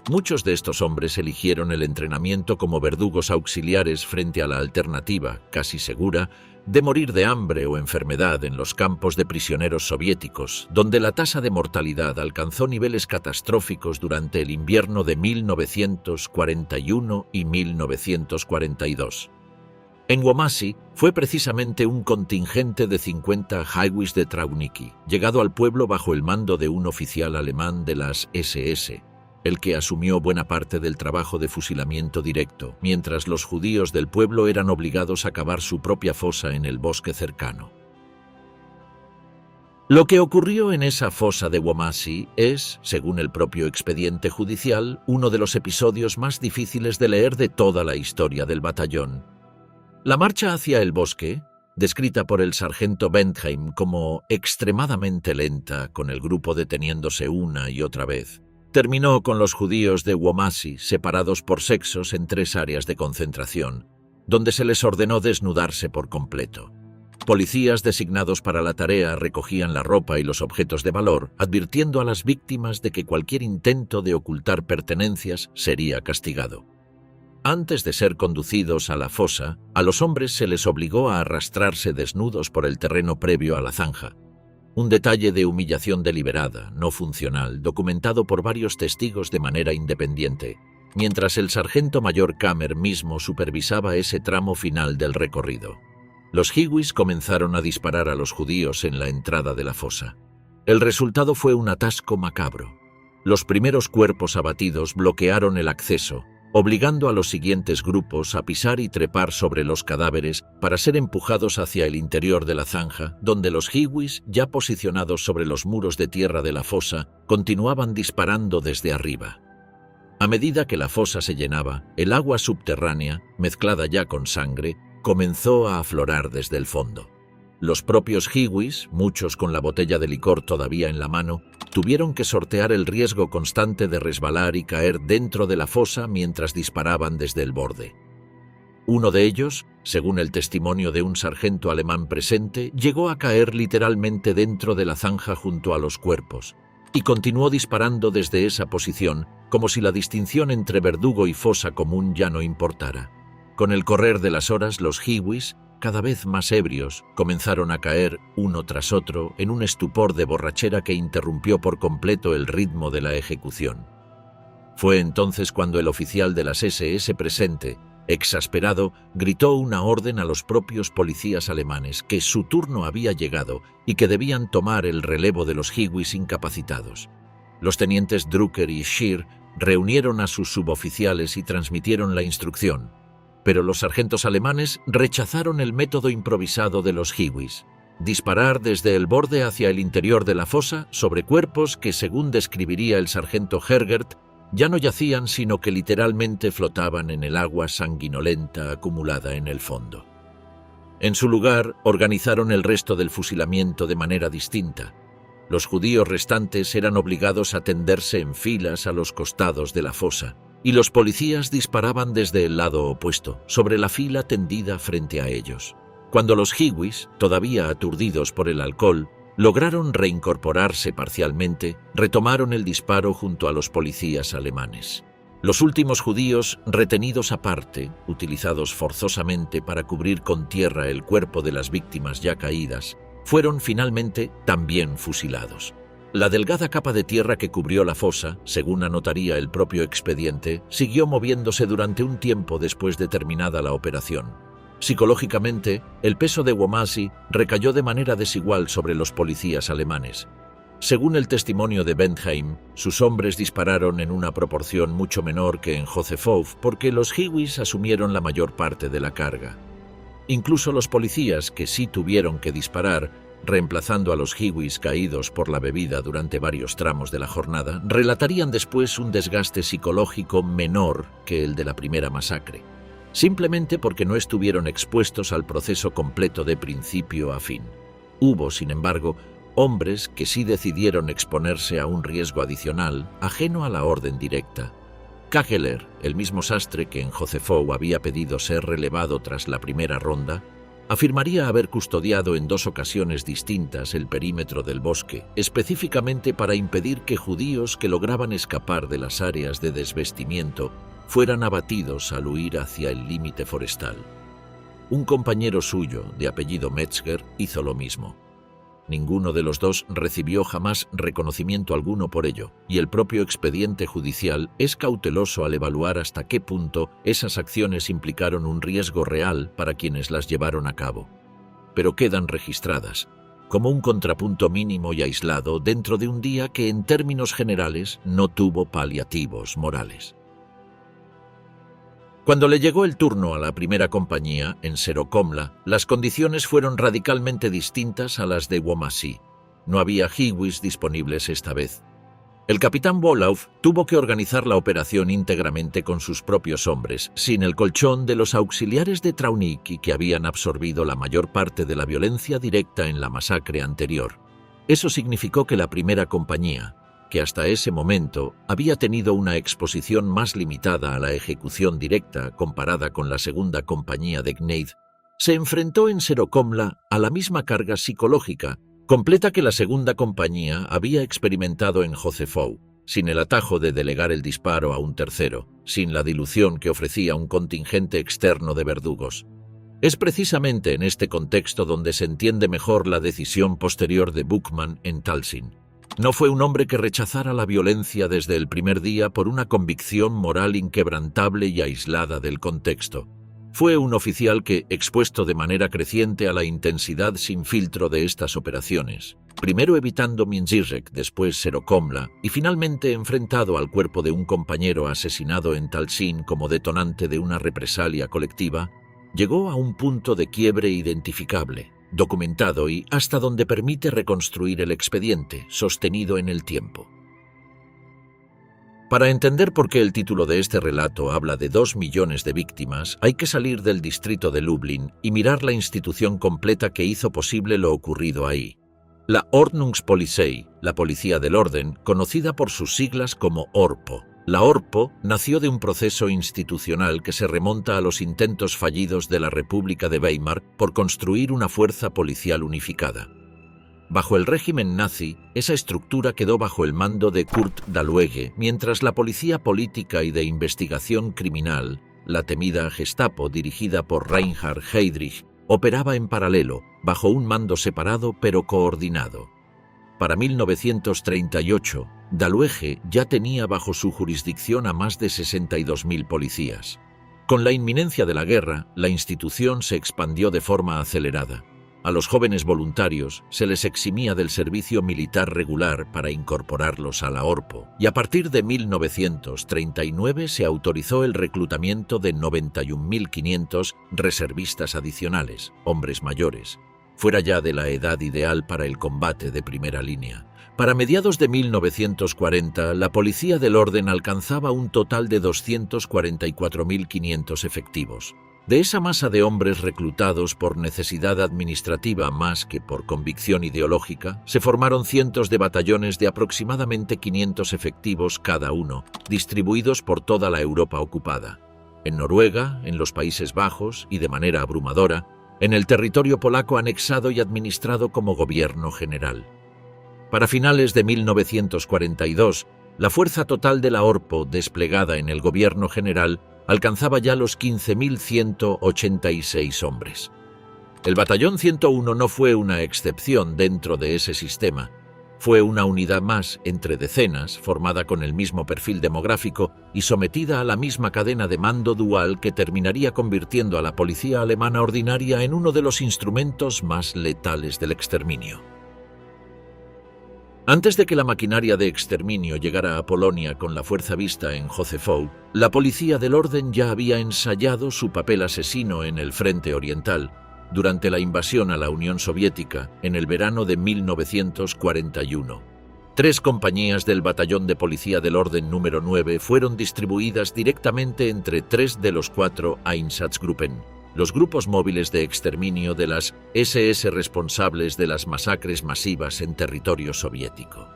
Muchos de estos hombres eligieron el entrenamiento como verdugos auxiliares frente a la alternativa, casi segura, de morir de hambre o enfermedad en los campos de prisioneros soviéticos, donde la tasa de mortalidad alcanzó niveles catastróficos durante el invierno de 1941 y 1942. En Womasi fue precisamente un contingente de 50 Hiwis de Trauniki, llegado al pueblo bajo el mando de un oficial alemán de las SS, el que asumió buena parte del trabajo de fusilamiento directo, mientras los judíos del pueblo eran obligados a cavar su propia fosa en el bosque cercano. Lo que ocurrió en esa fosa de Womasi es, según el propio expediente judicial, uno de los episodios más difíciles de leer de toda la historia del batallón. La marcha hacia el bosque, descrita por el sargento Bentheim como extremadamente lenta, con el grupo deteniéndose una y otra vez, terminó con los judíos de Womasi separados por sexos en 3 áreas de concentración, donde se les ordenó desnudarse por completo. Policías designados para la tarea recogían la ropa y los objetos de valor, advirtiendo a las víctimas de que cualquier intento de ocultar pertenencias sería castigado. Antes de ser conducidos a la fosa, a los hombres se les obligó a arrastrarse desnudos por el terreno previo a la zanja. Un detalle de humillación deliberada, no funcional, documentado por varios testigos de manera independiente, mientras el sargento mayor Kammer mismo supervisaba ese tramo final del recorrido. Los Hiwis comenzaron a disparar a los judíos en la entrada de la fosa. El resultado fue un atasco macabro. Los primeros cuerpos abatidos bloquearon el acceso, obligando a los siguientes grupos a pisar y trepar sobre los cadáveres para ser empujados hacia el interior de la zanja, donde los Hiwis, ya posicionados sobre los muros de tierra de la fosa, continuaban disparando desde arriba. A medida que la fosa se llenaba, el agua subterránea, mezclada ya con sangre, comenzó a aflorar desde el fondo. Los propios Hiwis, muchos con la botella de licor todavía en la mano, tuvieron que sortear el riesgo constante de resbalar y caer dentro de la fosa mientras disparaban desde el borde. Uno de ellos, según el testimonio de un sargento alemán presente, llegó a caer literalmente dentro de la zanja junto a los cuerpos, y continuó disparando desde esa posición, como si la distinción entre verdugo y fosa común ya no importara. Con el correr de las horas, los Hiwis, cada vez más ebrios, comenzaron a caer uno tras otro en un estupor de borrachera que interrumpió por completo el ritmo de la ejecución. Fue entonces cuando el oficial de las SS presente, exasperado, gritó una orden a los propios policías alemanes que su turno había llegado y que debían tomar el relevo de los Hiwis incapacitados. Los tenientes Drucker y Scheer reunieron a sus suboficiales y transmitieron la instrucción, pero los sargentos alemanes rechazaron el método improvisado de los Hiwis: disparar desde el borde hacia el interior de la fosa sobre cuerpos que, según describiría el sargento Hergert, ya no yacían sino que literalmente flotaban en el agua sanguinolenta acumulada en el fondo. En su lugar, organizaron el resto del fusilamiento de manera distinta. Los judíos restantes eran obligados a tenderse en filas a los costados de la fosa, y los policías disparaban desde el lado opuesto, sobre la fila tendida frente a ellos. Cuando los Hiwis, todavía aturdidos por el alcohol, lograron reincorporarse parcialmente, retomaron el disparo junto a los policías alemanes. Los últimos judíos, retenidos aparte, utilizados forzosamente para cubrir con tierra el cuerpo de las víctimas ya caídas, fueron finalmente también fusilados. La delgada capa de tierra que cubrió la fosa, según anotaría el propio expediente, siguió moviéndose durante un tiempo después de terminada la operación. Psicológicamente, el peso de Womasi recayó de manera desigual sobre los policías alemanes. Según el testimonio de Bentheim, sus hombres dispararon en una proporción mucho menor que en Josefov porque los Hiwis asumieron la mayor parte de la carga. Incluso los policías que sí tuvieron que disparar, reemplazando a los Hiwis caídos por la bebida durante varios tramos de la jornada, relatarían después un desgaste psicológico menor que el de la primera masacre, simplemente porque no estuvieron expuestos al proceso completo de principio a fin. Hubo, sin embargo, hombres que sí decidieron exponerse a un riesgo adicional, ajeno a la orden directa. Kageler, el mismo sastre que en Josefov había pedido ser relevado tras la primera ronda, afirmaría haber custodiado en 2 ocasiones distintas el perímetro del bosque, específicamente para impedir que judíos que lograban escapar de las áreas de desvestimiento fueran abatidos al huir hacia el límite forestal. Un compañero suyo, de apellido Metzger, hizo lo mismo. Ninguno de los dos recibió jamás reconocimiento alguno por ello, y el propio expediente judicial es cauteloso al evaluar hasta qué punto esas acciones implicaron un riesgo real para quienes las llevaron a cabo. Pero quedan registradas, como un contrapunto mínimo y aislado dentro de un día que en términos generales no tuvo paliativos morales. Cuando le llegó el turno a la primera compañía, en Serokomla, las condiciones fueron radicalmente distintas a las de Womasi. No había Hiwis disponibles esta vez. El capitán Wolow tuvo que organizar la operación íntegramente con sus propios hombres, sin el colchón de los auxiliares de Trauniki que habían absorbido la mayor parte de la violencia directa en la masacre anterior. Eso significó que la primera compañía, que hasta ese momento había tenido una exposición más limitada a la ejecución directa comparada con la segunda compañía de Gneid, se enfrentó en Serokomla a la misma carga psicológica completa que la segunda compañía había experimentado en Josefov, sin el atajo de delegar el disparo a un tercero, sin la dilución que ofrecía un contingente externo de verdugos. Es precisamente en este contexto donde se entiende mejor la decisión posterior de Buchmann en Talsin. No fue un hombre que rechazara la violencia desde el primer día por una convicción moral inquebrantable y aislada del contexto. Fue un oficial que, expuesto de manera creciente a la intensidad sin filtro de estas operaciones, primero evitando Międzyrzec, después Serokomla, y finalmente enfrentado al cuerpo de un compañero asesinado en Talsin como detonante de una represalia colectiva, llegó a un punto de quiebre identificable, documentado y hasta donde permite reconstruir el expediente, sostenido en el tiempo. Para entender por qué el título de este relato habla de 2 millones de víctimas, hay que salir del distrito de Lublin y mirar la institución completa que hizo posible lo ocurrido ahí. La Ordnungspolizei, la Policía del Orden, conocida por sus siglas como ORPO. La ORPO nació de un proceso institucional que se remonta a los intentos fallidos de la República de Weimar por construir una fuerza policial unificada. Bajo el régimen nazi, esa estructura quedó bajo el mando de Kurt Daluege, mientras la policía política y de investigación criminal, la temida Gestapo dirigida por Reinhard Heydrich, operaba en paralelo, bajo un mando separado pero coordinado. Para 1938, Daluege ya tenía bajo su jurisdicción a más de 62.000 policías. Con la inminencia de la guerra, la institución se expandió de forma acelerada. A los jóvenes voluntarios se les eximía del servicio militar regular para incorporarlos a la ORPO, y a partir de 1939 se autorizó el reclutamiento de 91.500 reservistas adicionales, hombres mayores, fuera ya de la edad ideal para el combate de primera línea. Para mediados de 1940, la Policía del Orden alcanzaba un total de 244.500 efectivos. De esa masa de hombres reclutados por necesidad administrativa más que por convicción ideológica, se formaron cientos de batallones de aproximadamente 500 efectivos cada uno, distribuidos por toda la Europa ocupada. En Noruega, en los Países Bajos y, de manera abrumadora, en el territorio polaco anexado y administrado como gobierno general. Para finales de 1942, la fuerza total de la ORPO desplegada en el gobierno general alcanzaba ya los 15.186 hombres. El Batallón 101 no fue una excepción dentro de ese sistema. Fue una unidad más entre decenas, formada con el mismo perfil demográfico y sometida a la misma cadena de mando dual que terminaría convirtiendo a la policía alemana ordinaria en uno de los instrumentos más letales del exterminio. Antes de que la maquinaria de exterminio llegara a Polonia con la fuerza vista en Józefów, la Policía del Orden ya había ensayado su papel asesino en el frente oriental, durante la invasión a la Unión Soviética en el verano de 1941. 3 compañías del Batallón de Policía del Orden número 9 fueron distribuidas directamente entre 3 de los 4 Einsatzgruppen, los grupos móviles de exterminio de las SS responsables de las masacres masivas en territorio soviético.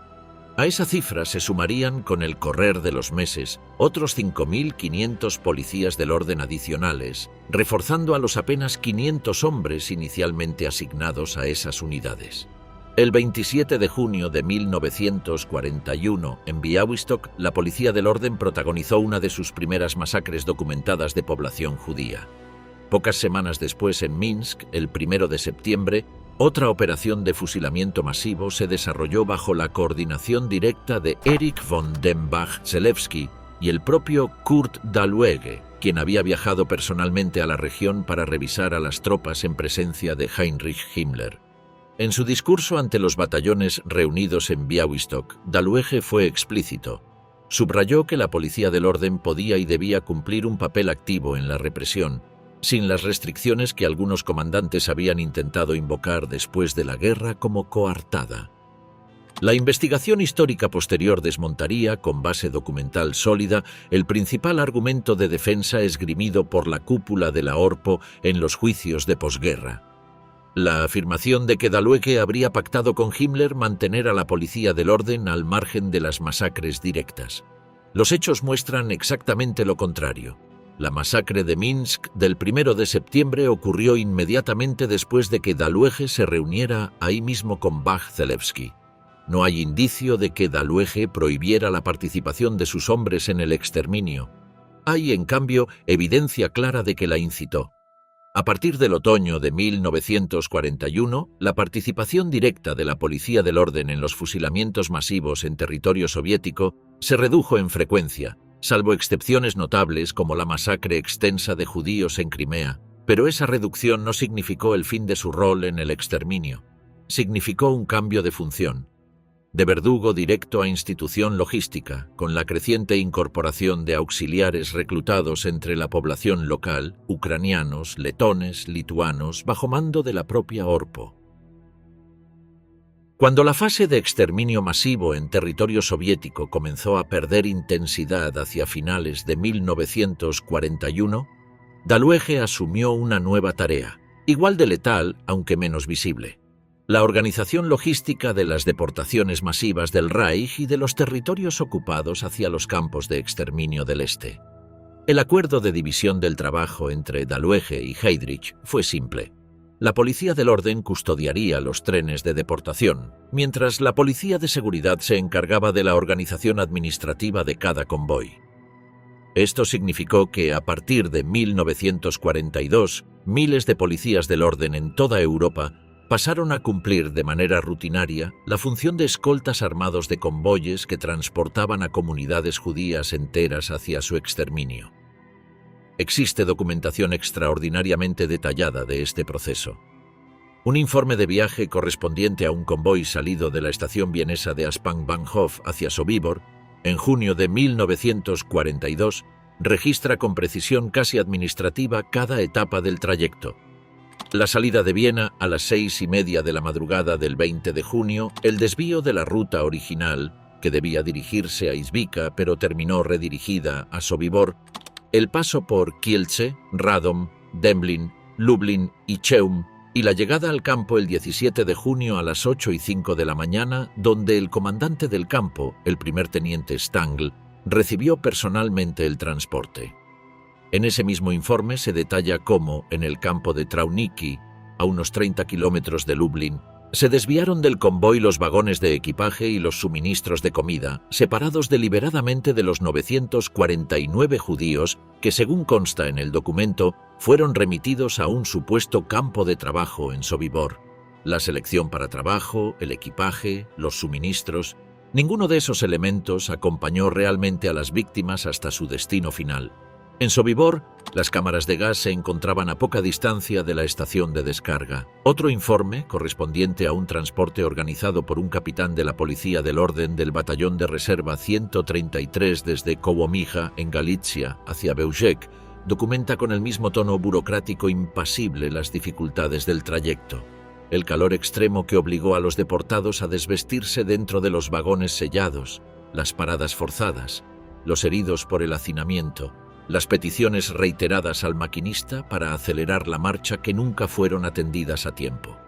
A esa cifra se sumarían, con el correr de los meses, otros 5.500 policías del orden adicionales, reforzando a los apenas 500 hombres inicialmente asignados a esas unidades. El 27 de junio de 1941, en Białystok, la Policía del Orden protagonizó una de sus primeras masacres documentadas de población judía. Pocas semanas después, en Minsk, el 1 de septiembre, otra operación de fusilamiento masivo se desarrolló bajo la coordinación directa de Erich von Dembach-Zelewski y el propio Kurt Daluege, quien había viajado personalmente a la región para revisar a las tropas en presencia de Heinrich Himmler. En su discurso ante los batallones reunidos en Białystok, Daluege fue explícito. Subrayó que la Policía del Orden podía y debía cumplir un papel activo en la represión, sin las restricciones que algunos comandantes habían intentado invocar después de la guerra como coartada. La investigación histórica posterior desmontaría, con base documental sólida, el principal argumento de defensa esgrimido por la cúpula de la ORPO en los juicios de posguerra: la afirmación de que Daluege habría pactado con Himmler mantener a la Policía del Orden al margen de las masacres directas. Los hechos muestran exactamente lo contrario. La masacre de Minsk del 1 de septiembre ocurrió inmediatamente después de que Daluege se reuniera ahí mismo con Bach-Zelewski. No hay indicio de que Daluege prohibiera la participación de sus hombres en el exterminio. Hay, en cambio, evidencia clara de que la incitó. A partir del otoño de 1941, la participación directa de la Policía del Orden en los fusilamientos masivos en territorio soviético se redujo en frecuencia, salvo excepciones notables como la masacre extensa de judíos en Crimea, pero esa reducción no significó el fin de su rol en el exterminio. Significó un cambio de función, de verdugo directo a institución logística, con la creciente incorporación de auxiliares reclutados entre la población local, ucranianos, letones, lituanos, bajo mando de la propia ORPO. Cuando la fase de exterminio masivo en territorio soviético comenzó a perder intensidad hacia finales de 1941, Daluege asumió una nueva tarea, igual de letal, aunque menos visible: la organización logística de las deportaciones masivas del Reich y de los territorios ocupados hacia los campos de exterminio del Este. El acuerdo de división del trabajo entre Daluege y Heydrich fue simple. La Policía del Orden custodiaría los trenes de deportación, mientras la Policía de Seguridad se encargaba de la organización administrativa de cada convoy. Esto significó que, a partir de 1942, miles de policías del orden en toda Europa pasaron a cumplir de manera rutinaria la función de escoltas armados de convoyes que transportaban a comunidades judías enteras hacia su exterminio. Existe documentación extraordinariamente detallada de este proceso. Un informe de viaje correspondiente a un convoy salido de la estación vienesa de Aspang-Bahnhof hacia Sobibor, en junio de 1942, registra con precisión casi administrativa cada etapa del trayecto. La salida de Viena a las 6:30 de la madrugada del 20 de junio, el desvío de la ruta original, que debía dirigirse a Izbica pero terminó redirigida a Sobibor, el paso por Kielce, Radom, Demblin, Lublin y Chełm, y la llegada al campo el 17 de junio a las 8:05 de la mañana, donde el comandante del campo, el primer teniente Stangl, recibió personalmente el transporte. En ese mismo informe se detalla cómo, en el campo de Trauniki, a unos 30 kilómetros de Lublin, se desviaron del convoy los vagones de equipaje y los suministros de comida, separados deliberadamente de los 949 judíos que, según consta en el documento, fueron remitidos a un supuesto campo de trabajo en Sobibor. La selección para trabajo, el equipaje, los suministros, ninguno de esos elementos acompañó realmente a las víctimas hasta su destino final. En Sobibor, las cámaras de gas se encontraban a poca distancia de la estación de descarga. Otro informe, correspondiente a un transporte organizado por un capitán de la Policía del Orden del Batallón de Reserva 133 desde Kołomija, en Galicia, hacia Bełżec, documenta con el mismo tono burocrático impasible las dificultades del trayecto. El calor extremo que obligó a los deportados a desvestirse dentro de los vagones sellados, las paradas forzadas, los heridos por el hacinamiento, las peticiones reiteradas al maquinista para acelerar la marcha que nunca fueron atendidas a tiempo.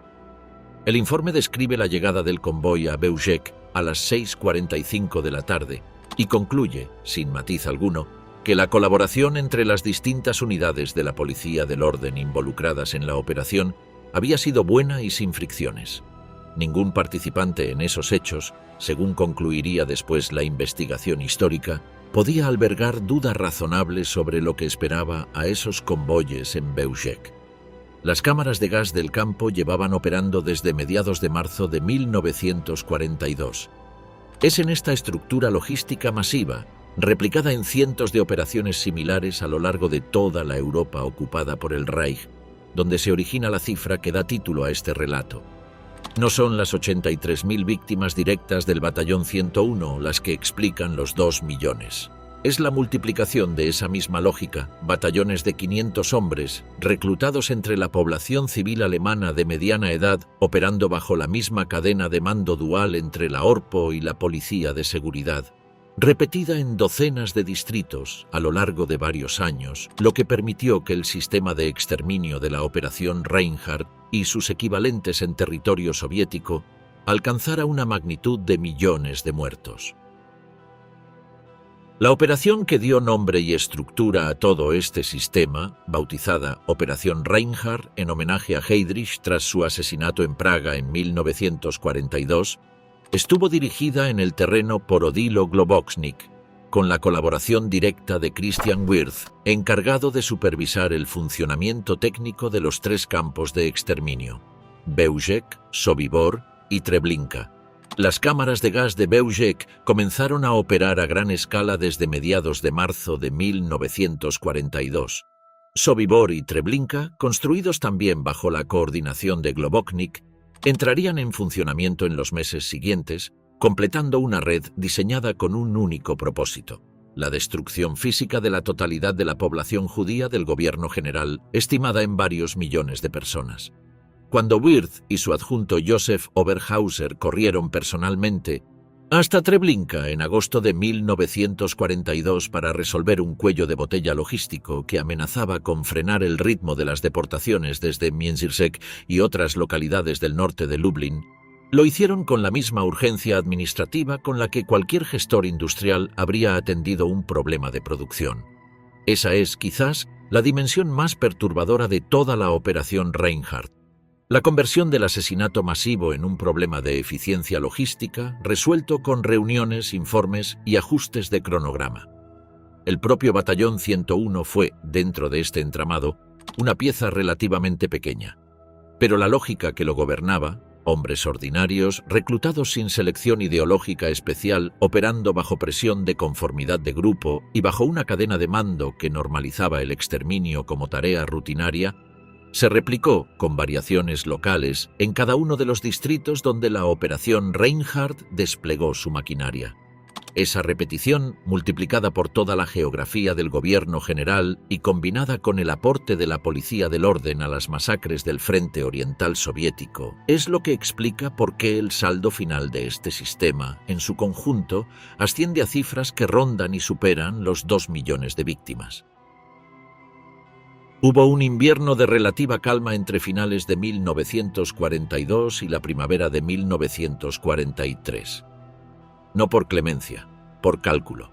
El informe describe la llegada del convoy a Bełżec a las 6:45 de la tarde y concluye, sin matiz alguno, que la colaboración entre las distintas unidades de la Policía del Orden involucradas en la operación había sido buena y sin fricciones. Ningún participante en esos hechos, según concluiría después la investigación histórica, podía albergar duda razonable sobre lo que esperaba a esos convoyes en Bełżec. Las cámaras de gas del campo llevaban operando desde mediados de marzo de 1942. Es en esta estructura logística masiva, replicada en cientos de operaciones similares a lo largo de toda la Europa ocupada por el Reich, donde se origina la cifra que da título a este relato. No son las 83.000 víctimas directas del Batallón 101 las que explican los 2 millones. Es la multiplicación de esa misma lógica, batallones de 500 hombres, reclutados entre la población civil alemana de mediana edad, operando bajo la misma cadena de mando dual entre la Orpo y la Policía de Seguridad, repetida en docenas de distritos a lo largo de varios años, lo que permitió que el sistema de exterminio de la Operación Reinhardt y sus equivalentes en territorio soviético alcanzara una magnitud de millones de muertos. La operación que dio nombre y estructura a todo este sistema, bautizada Operación Reinhardt en homenaje a Heydrich tras su asesinato en Praga en 1942, estuvo dirigida en el terreno por Odilo Globoknik, con la colaboración directa de Christian Wirth, encargado de supervisar el funcionamiento técnico de los 3 campos de exterminio: Bełżec, Sobibor y Treblinka. Las cámaras de gas de Bełżec comenzaron a operar a gran escala desde mediados de marzo de 1942. Sobibor y Treblinka, construidos también bajo la coordinación de Globoknik, entrarían en funcionamiento en los meses siguientes, completando una red diseñada con un único propósito: la destrucción física de la totalidad de la población judía del gobierno general, estimada en varios millones de personas. Cuando Wirth y su adjunto Josef Oberhauser corrieron personalmente hasta Treblinka en agosto de 1942 para resolver un cuello de botella logístico que amenazaba con frenar el ritmo de las deportaciones desde Międzyrzec y otras localidades del norte de Lublin, lo hicieron con la misma urgencia administrativa con la que cualquier gestor industrial habría atendido un problema de producción. Esa es, quizás, la dimensión más perturbadora de toda la Operación Reinhardt: la conversión del asesinato masivo en un problema de eficiencia logística resuelto con reuniones, informes y ajustes de cronograma. El propio Batallón 101 fue, dentro de este entramado, una pieza relativamente pequeña. Pero la lógica que lo gobernaba, hombres ordinarios, reclutados sin selección ideológica especial, operando bajo presión de conformidad de grupo y bajo una cadena de mando que normalizaba el exterminio como tarea rutinaria, se replicó, con variaciones locales, en cada uno de los distritos donde la Operación Reinhardt desplegó su maquinaria. Esa repetición, multiplicada por toda la geografía del gobierno general y combinada con el aporte de la policía del orden a las masacres del Frente Oriental Soviético, es lo que explica por qué el saldo final de este sistema, en su conjunto, asciende a cifras que rondan y superan los 2 millones de víctimas. Hubo un invierno de relativa calma entre finales de 1942 y la primavera de 1943. No por clemencia, por cálculo.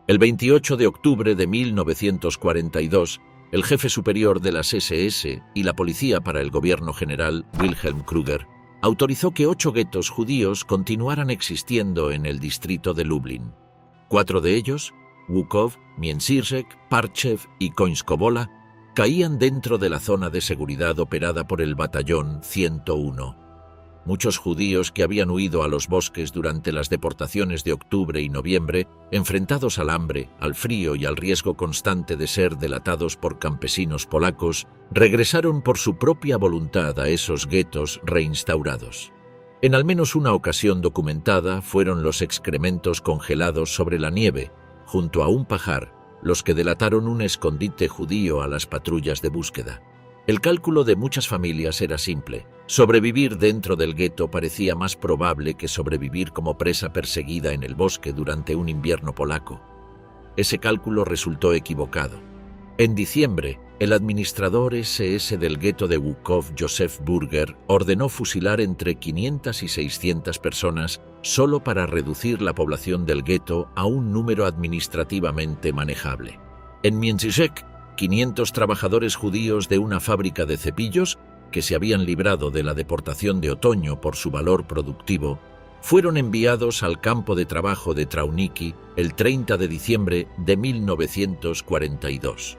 El 28 de octubre de 1942, el jefe superior de las SS y la policía para el gobierno general, Wilhelm Kruger, autorizó que 8 guetos judíos continuaran existiendo en el distrito de Lublin. 4 de ellos, Łukov, Międzyrzec, Parchev y Końskowola, caían dentro de la zona de seguridad operada por el Batallón 101. Muchos judíos que habían huido a los bosques durante las deportaciones de octubre y noviembre, enfrentados al hambre, al frío y al riesgo constante de ser delatados por campesinos polacos, regresaron por su propia voluntad a esos guetos reinstaurados. En al menos una ocasión documentada fueron los excrementos congelados sobre la nieve, junto a un pajar, los que delataron un escondite judío a las patrullas de búsqueda. El cálculo de muchas familias era simple. Sobrevivir dentro del gueto parecía más probable que sobrevivir como presa perseguida en el bosque durante un invierno polaco. Ese cálculo resultó equivocado. En diciembre, el administrador SS del gueto de Łukov, Josef Burger, ordenó fusilar entre 500 y 600 personas solo para reducir la población del gueto a un número administrativamente manejable. En Międzyrzec, 500 trabajadores judíos de una fábrica de cepillos, que se habían librado de la deportación de otoño por su valor productivo, fueron enviados al campo de trabajo de Trauniki el 30 de diciembre de 1942.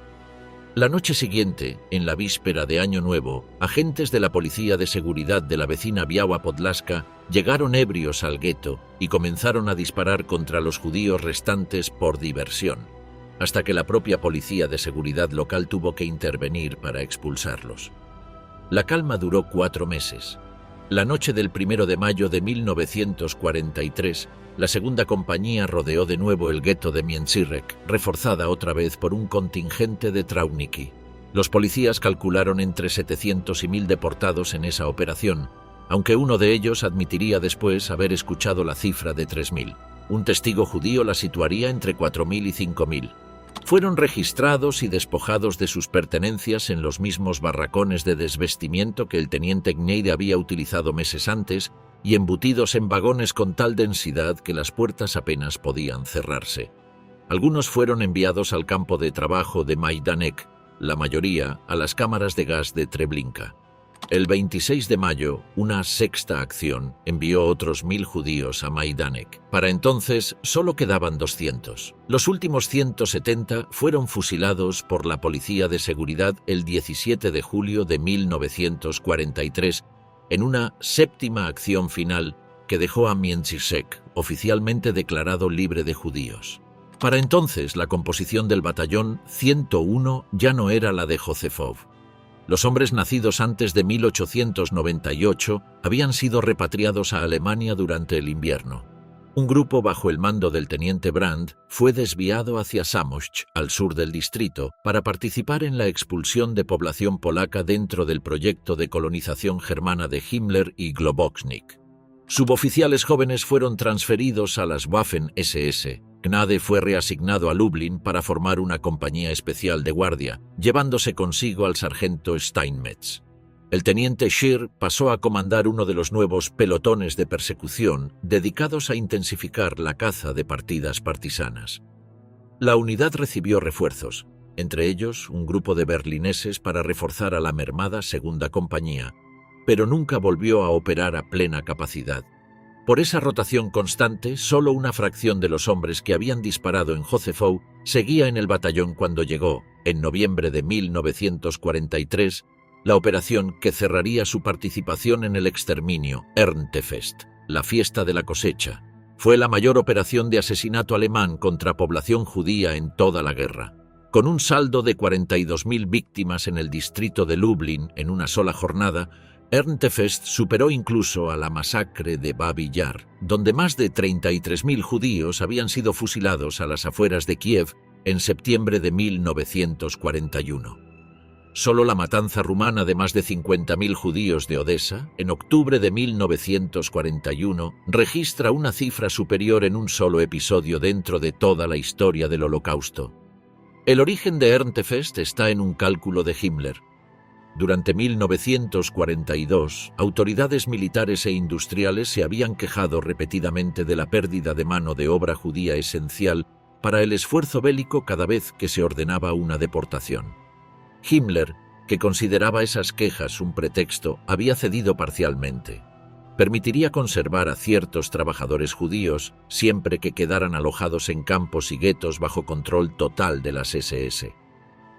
La noche siguiente, en la víspera de Año Nuevo, agentes de la Policía de Seguridad de la vecina Biała Podlaska llegaron ebrios al gueto y comenzaron a disparar contra los judíos restantes por diversión, hasta que la propia Policía de Seguridad local tuvo que intervenir para expulsarlos. La calma duró 4 meses. La noche del 1 de mayo de 1943, la segunda compañía rodeó de nuevo el gueto de Międzyrzec, reforzada otra vez por un contingente de Trauniki. Los policías calcularon entre 700 y 1000 deportados en esa operación, aunque uno de ellos admitiría después haber escuchado la cifra de 3000. Un testigo judío la situaría entre 4000 y 5000. Fueron registrados y despojados de sus pertenencias en los mismos barracones de desvestimiento que el teniente Gneide había utilizado meses antes y embutidos en vagones con tal densidad que las puertas apenas podían cerrarse. Algunos fueron enviados al campo de trabajo de Majdanek, la mayoría a las cámaras de gas de Treblinka. El 26 de mayo, una sexta acción envió otros 1000 judíos a Majdanek. Para entonces, solo quedaban 200. Los últimos 170 fueron fusilados por la Policía de Seguridad el 17 de julio de 1943 en una séptima acción final que dejó a Międzyrzec oficialmente declarado libre de judíos. Para entonces, la composición del batallón 101 ya no era la de Josefov. Los hombres nacidos antes de 1898 habían sido repatriados a Alemania durante el invierno. Un grupo bajo el mando del teniente Brandt fue desviado hacia Zamość, al sur del distrito, para participar en la expulsión de población polaca dentro del proyecto de colonización germana de Himmler y Globoknik. Suboficiales jóvenes fueron transferidos a las Waffen-SS. Gnade fue reasignado a Lublin para formar una compañía especial de guardia, llevándose consigo al sargento Steinmetz. El teniente Scheer pasó a comandar uno de los nuevos pelotones de persecución dedicados a intensificar la caza de partidas partisanas. La unidad recibió refuerzos, entre ellos un grupo de berlineses para reforzar a la mermada segunda compañía, pero nunca volvió a operar a plena capacidad. Por esa rotación constante, solo una fracción de los hombres que habían disparado en Josefou seguía en el batallón cuando llegó, en noviembre de 1943, la operación que cerraría su participación en el exterminio, Erntefest, la fiesta de la cosecha. Fue la mayor operación de asesinato alemán contra población judía en toda la guerra. Con un saldo de 42.000 víctimas en el distrito de Lublin en una sola jornada, Erntefest superó incluso a la masacre de Babi Yar, donde más de 33.000 judíos habían sido fusilados a las afueras de Kiev en septiembre de 1941. Solo la matanza rumana de más de 50.000 judíos de Odessa, en octubre de 1941, registra una cifra superior en un solo episodio dentro de toda la historia del Holocausto. El origen de Erntefest está en un cálculo de Himmler. Durante 1942, autoridades militares e industriales se habían quejado repetidamente de la pérdida de mano de obra judía esencial para el esfuerzo bélico cada vez que se ordenaba una deportación. Himmler, que consideraba esas quejas un pretexto, había cedido parcialmente. Permitiría conservar a ciertos trabajadores judíos siempre que quedaran alojados en campos y guetos bajo control total de las SS.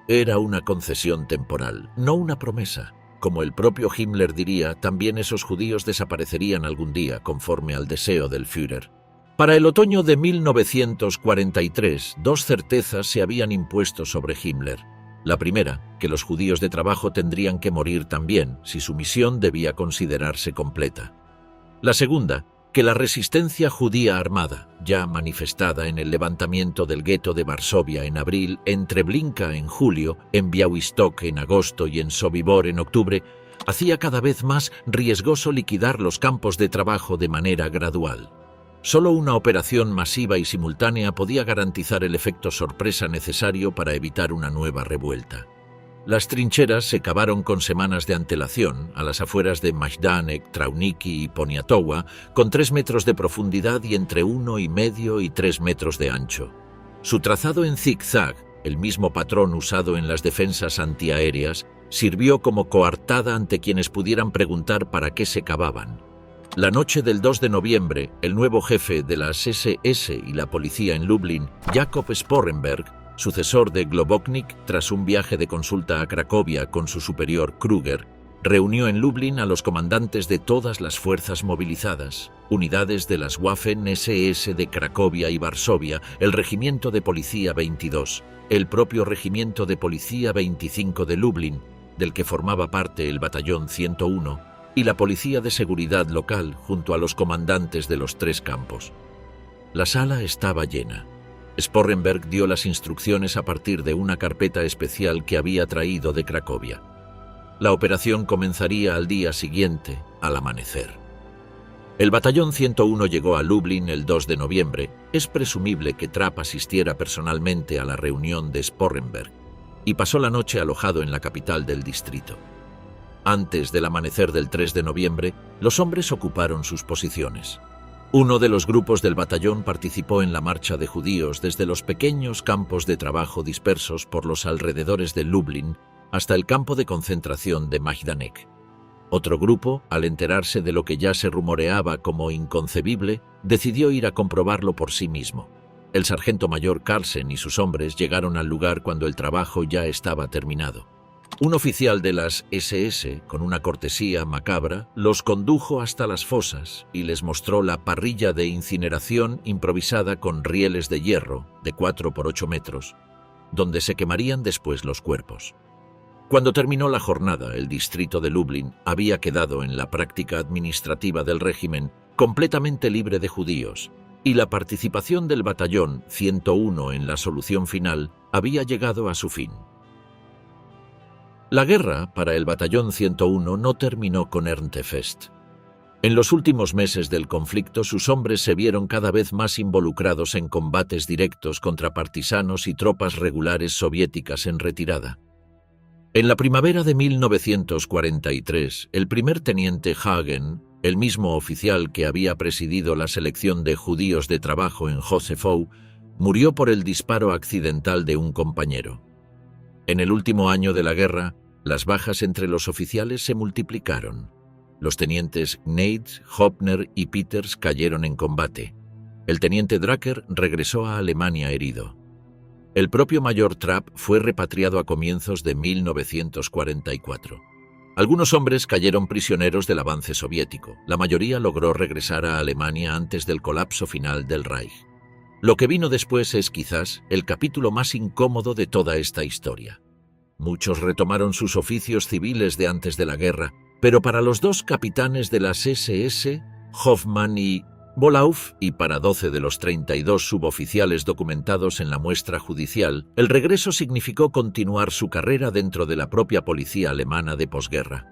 Era una concesión temporal, no una promesa. Como el propio Himmler diría, también esos judíos desaparecerían algún día conforme al deseo del Führer. Para el otoño de 1943, dos certezas se habían impuesto sobre Himmler. La primera, que los judíos de trabajo tendrían que morir también, si su misión debía considerarse completa. La segunda, que la resistencia judía armada, ya manifestada en el levantamiento del gueto de Varsovia en abril, en Treblinka en julio, en Białystok en agosto y en Sobibor en octubre, hacía cada vez más riesgoso liquidar los campos de trabajo de manera gradual. Solo una operación masiva y simultánea podía garantizar el efecto sorpresa necesario para evitar una nueva revuelta. Las trincheras se cavaron con semanas de antelación a las afueras de Majdanek, Trauniki y Poniatowa, con 3 metros de profundidad y entre 1,5 y 3 metros de ancho. Su trazado en zigzag, el mismo patrón usado en las defensas antiaéreas, sirvió como coartada ante quienes pudieran preguntar para qué se cavaban. La noche del 2 de noviembre, el nuevo jefe de las SS y la policía en Lublin, Jakob Sporrenberg, sucesor de Globoknik, tras un viaje de consulta a Cracovia con su superior Kruger, reunió en Lublin a los comandantes de todas las fuerzas movilizadas, unidades de las Waffen-SS de Cracovia y Varsovia, el Regimiento de Policía 22, el propio Regimiento de Policía 25 de Lublin, del que formaba parte el Batallón 101, y la Policía de Seguridad local junto a los comandantes de los 3 campos. La sala estaba llena. Sporrenberg dio las instrucciones a partir de una carpeta especial que había traído de Cracovia. La operación comenzaría al día siguiente, al amanecer. El Batallón 101 llegó a Lublin el 2 de noviembre. Es presumible que Trapp asistiera personalmente a la reunión de Sporrenberg y pasó la noche alojado en la capital del distrito. Antes del amanecer del 3 de noviembre, los hombres ocuparon sus posiciones. Uno de los grupos del batallón participó en la marcha de judíos desde los pequeños campos de trabajo dispersos por los alrededores de Lublin hasta el campo de concentración de Majdanek. Otro grupo, al enterarse de lo que ya se rumoreaba como inconcebible, decidió ir a comprobarlo por sí mismo. El sargento mayor Carlsen y sus hombres llegaron al lugar cuando el trabajo ya estaba terminado. Un oficial de las SS, con una cortesía macabra, los condujo hasta las fosas y les mostró la parrilla de incineración improvisada con rieles de hierro de 4 por 8 metros, donde se quemarían después los cuerpos. Cuando terminó la jornada, el distrito de Lublin había quedado en la práctica administrativa del régimen completamente libre de judíos, y la participación del batallón 101 en la solución final había llegado a su fin. La guerra para el Batallón 101 no terminó con Erntefest. En los últimos meses del conflicto, sus hombres se vieron cada vez más involucrados en combates directos contra partisanos y tropas regulares soviéticas en retirada. En la primavera de 1943, el primer teniente Hagen, el mismo oficial que había presidido la selección de judíos de trabajo en Josefou, murió por el disparo accidental de un compañero. En el último año de la guerra, las bajas entre los oficiales se multiplicaron. Los tenientes Neitz, Hopner y Peters cayeron en combate. El teniente Drucker regresó a Alemania herido. El propio mayor Trapp fue repatriado a comienzos de 1944. Algunos hombres cayeron prisioneros del avance soviético. La mayoría logró regresar a Alemania antes del colapso final del Reich. Lo que vino después es quizás el capítulo más incómodo de toda esta historia. Muchos retomaron sus oficios civiles de antes de la guerra, pero para los dos capitanes de las SS, Hoffmann y Bolauf, y para 12 de los 32 suboficiales documentados en la muestra judicial, el regreso significó continuar su carrera dentro de la propia policía alemana de posguerra.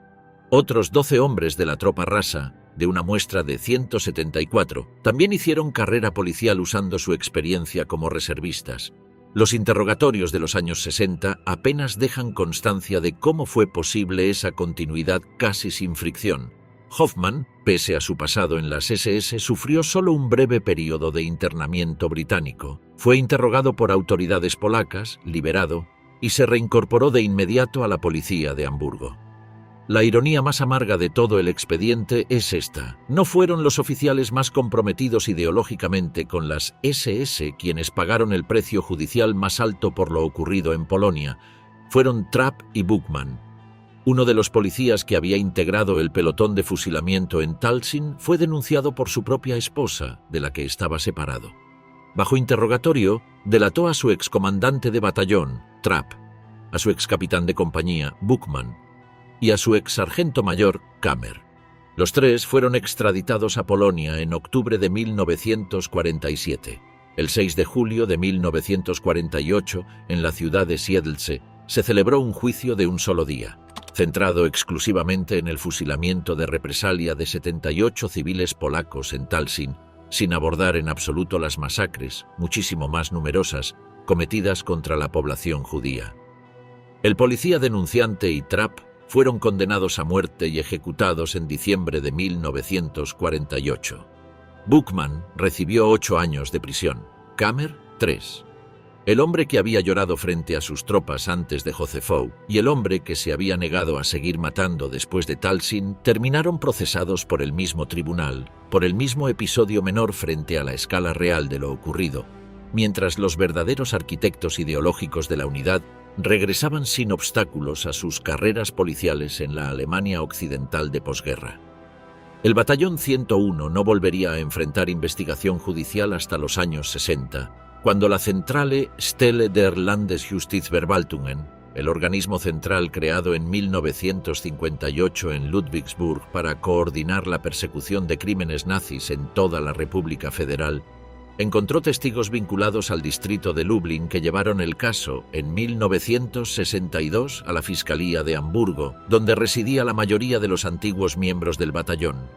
Otros 12 hombres de la tropa rasa, de una muestra de 174, también hicieron carrera policial usando su experiencia como reservistas. Los interrogatorios de los años 60 apenas dejan constancia de cómo fue posible esa continuidad casi sin fricción. Hoffmann, pese a su pasado en las SS, sufrió solo un breve periodo de internamiento británico. Fue interrogado por autoridades polacas, liberado, y se reincorporó de inmediato a la policía de Hamburgo. La ironía más amarga de todo el expediente es esta. No fueron los oficiales más comprometidos ideológicamente con las SS quienes pagaron el precio judicial más alto por lo ocurrido en Polonia. Fueron Trapp y Buchmann. Uno de los policías que había integrado el pelotón de fusilamiento en Talsin fue denunciado por su propia esposa, de la que estaba separado. Bajo interrogatorio, delató a su excomandante de batallón, Trapp, a su excapitán de compañía, Buchmann, y a su exsargento mayor, Kammer. Los tres fueron extraditados a Polonia en octubre de 1947. El 6 de julio de 1948, en la ciudad de Siedlce, se celebró un juicio de un solo día, centrado exclusivamente en el fusilamiento de represalia de 78 civiles polacos en Talsin, sin abordar en absoluto las masacres, muchísimo más numerosas, cometidas contra la población judía. El policía denunciante y Trapp fueron condenados a muerte y ejecutados en diciembre de 1948. Buchmann recibió 8 años de prisión, Kammer 3. El hombre que había llorado frente a sus tropas antes de Josefou y el hombre que se había negado a seguir matando después de Talsin terminaron procesados por el mismo tribunal, por el mismo episodio menor frente a la escala real de lo ocurrido, mientras los verdaderos arquitectos ideológicos de la unidad regresaban sin obstáculos a sus carreras policiales en la Alemania occidental de posguerra. El batallón 101 no volvería a enfrentar investigación judicial hasta los años 60, cuando la Zentrale Stelle der Landesjustizverwaltungen, el organismo central creado en 1958 en Ludwigsburg para coordinar la persecución de crímenes nazis en toda la República Federal, encontró testigos vinculados al distrito de Lublin que llevaron el caso en 1962 a la Fiscalía de Hamburgo, donde residía la mayoría de los antiguos miembros del batallón.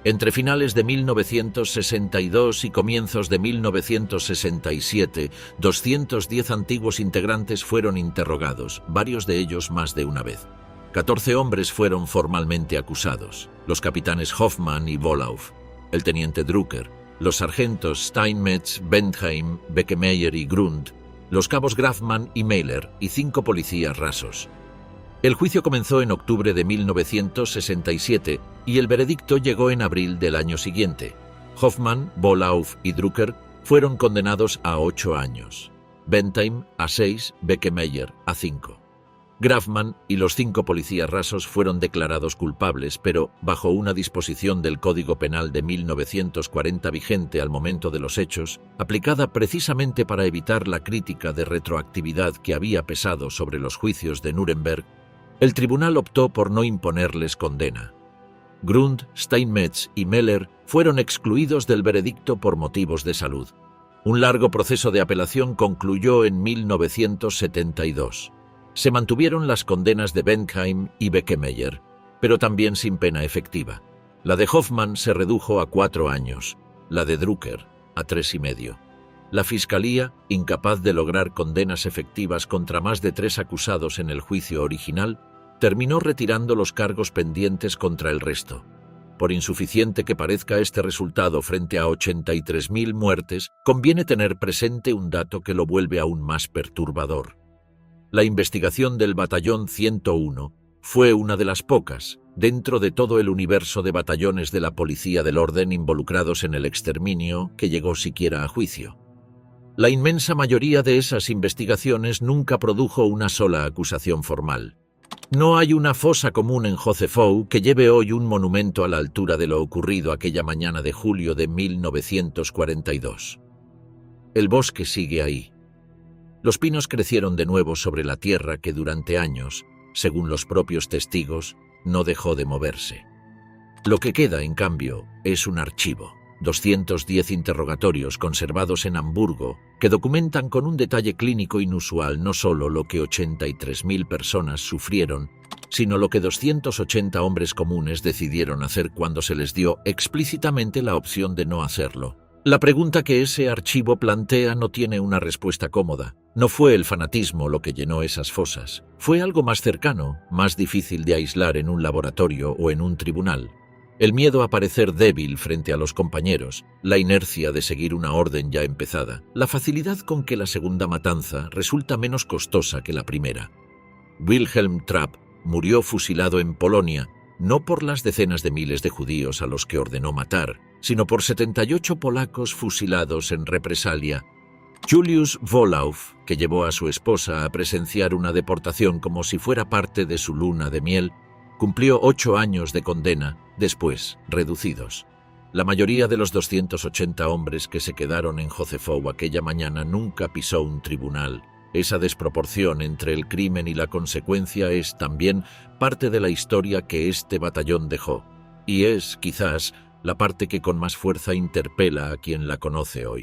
Entre finales de 1962 y comienzos de 1967, 210 antiguos integrantes fueron interrogados, varios de ellos más de una vez. 14 hombres fueron formalmente acusados, los capitanes Hoffmann y Bolauf, el teniente Drucker, los sargentos Steinmetz, Bentheim, Beckemeyer y Grund, los cabos Grafmann y Mailer y 5 policías rasos. El juicio comenzó en octubre de 1967 y el veredicto llegó en abril del año siguiente. Hoffmann, Bolauf y Drucker fueron condenados a 8 años, Bentheim a 6, Beckemeyer a 5. Grafmann y los 5 policías rasos fueron declarados culpables, pero bajo una disposición del Código Penal de 1940 vigente al momento de los hechos, aplicada precisamente para evitar la crítica de retroactividad que había pesado sobre los juicios de Nuremberg, el tribunal optó por no imponerles condena. Grund, Steinmetz y Meller fueron excluidos del veredicto por motivos de salud. Un largo proceso de apelación concluyó en 1972. Se mantuvieron las condenas de Bentheim y Beckemeyer, pero también sin pena efectiva. La de Hoffmann se redujo a 4 años, la de Drucker a 3,5. La Fiscalía, incapaz de lograr condenas efectivas contra más de 3 acusados en el juicio original, terminó retirando los cargos pendientes contra el resto. Por insuficiente que parezca este resultado frente a 83.000 muertes, conviene tener presente un dato que lo vuelve aún más perturbador. La investigación del Batallón 101 Fue una de las pocas, dentro de todo el universo de batallones de la Policía del Orden involucrados en el exterminio, que llegó siquiera a juicio. La inmensa mayoría de esas investigaciones nunca produjo una sola acusación formal. No hay una fosa común en Josefou que lleve hoy un monumento a la altura de lo ocurrido aquella mañana de julio de 1942. El bosque sigue ahí. Los pinos crecieron de nuevo sobre la tierra que durante años, según los propios testigos, no dejó de moverse. Lo que queda, en cambio, es un archivo. 210 interrogatorios conservados en Hamburgo que documentan con un detalle clínico inusual no solo lo que 83.000 personas sufrieron, sino lo que 280 hombres comunes decidieron hacer cuando se les dio explícitamente la opción de no hacerlo. La pregunta que ese archivo plantea no tiene una respuesta cómoda. No fue el fanatismo lo que llenó esas fosas. Fue algo más cercano, más difícil de aislar en un laboratorio o en un tribunal. El miedo a parecer débil frente a los compañeros, la inercia de seguir una orden ya empezada, la facilidad con que la segunda matanza resulta menos costosa que la primera. Wilhelm Trapp murió fusilado en Polonia, no por las decenas de miles de judíos a los que ordenó matar, sino por 78 polacos fusilados en represalia. Julius Wolauf, que llevó a su esposa a presenciar una deportación como si fuera parte de su luna de miel, cumplió 8 años de condena, después reducidos. La mayoría de los 280 hombres que se quedaron en Josefou aquella mañana nunca pisó un tribunal. Esa desproporción entre el crimen y la consecuencia es también parte de la historia que este batallón dejó, y es, quizás, la parte que con más fuerza interpela a quien la conoce hoy.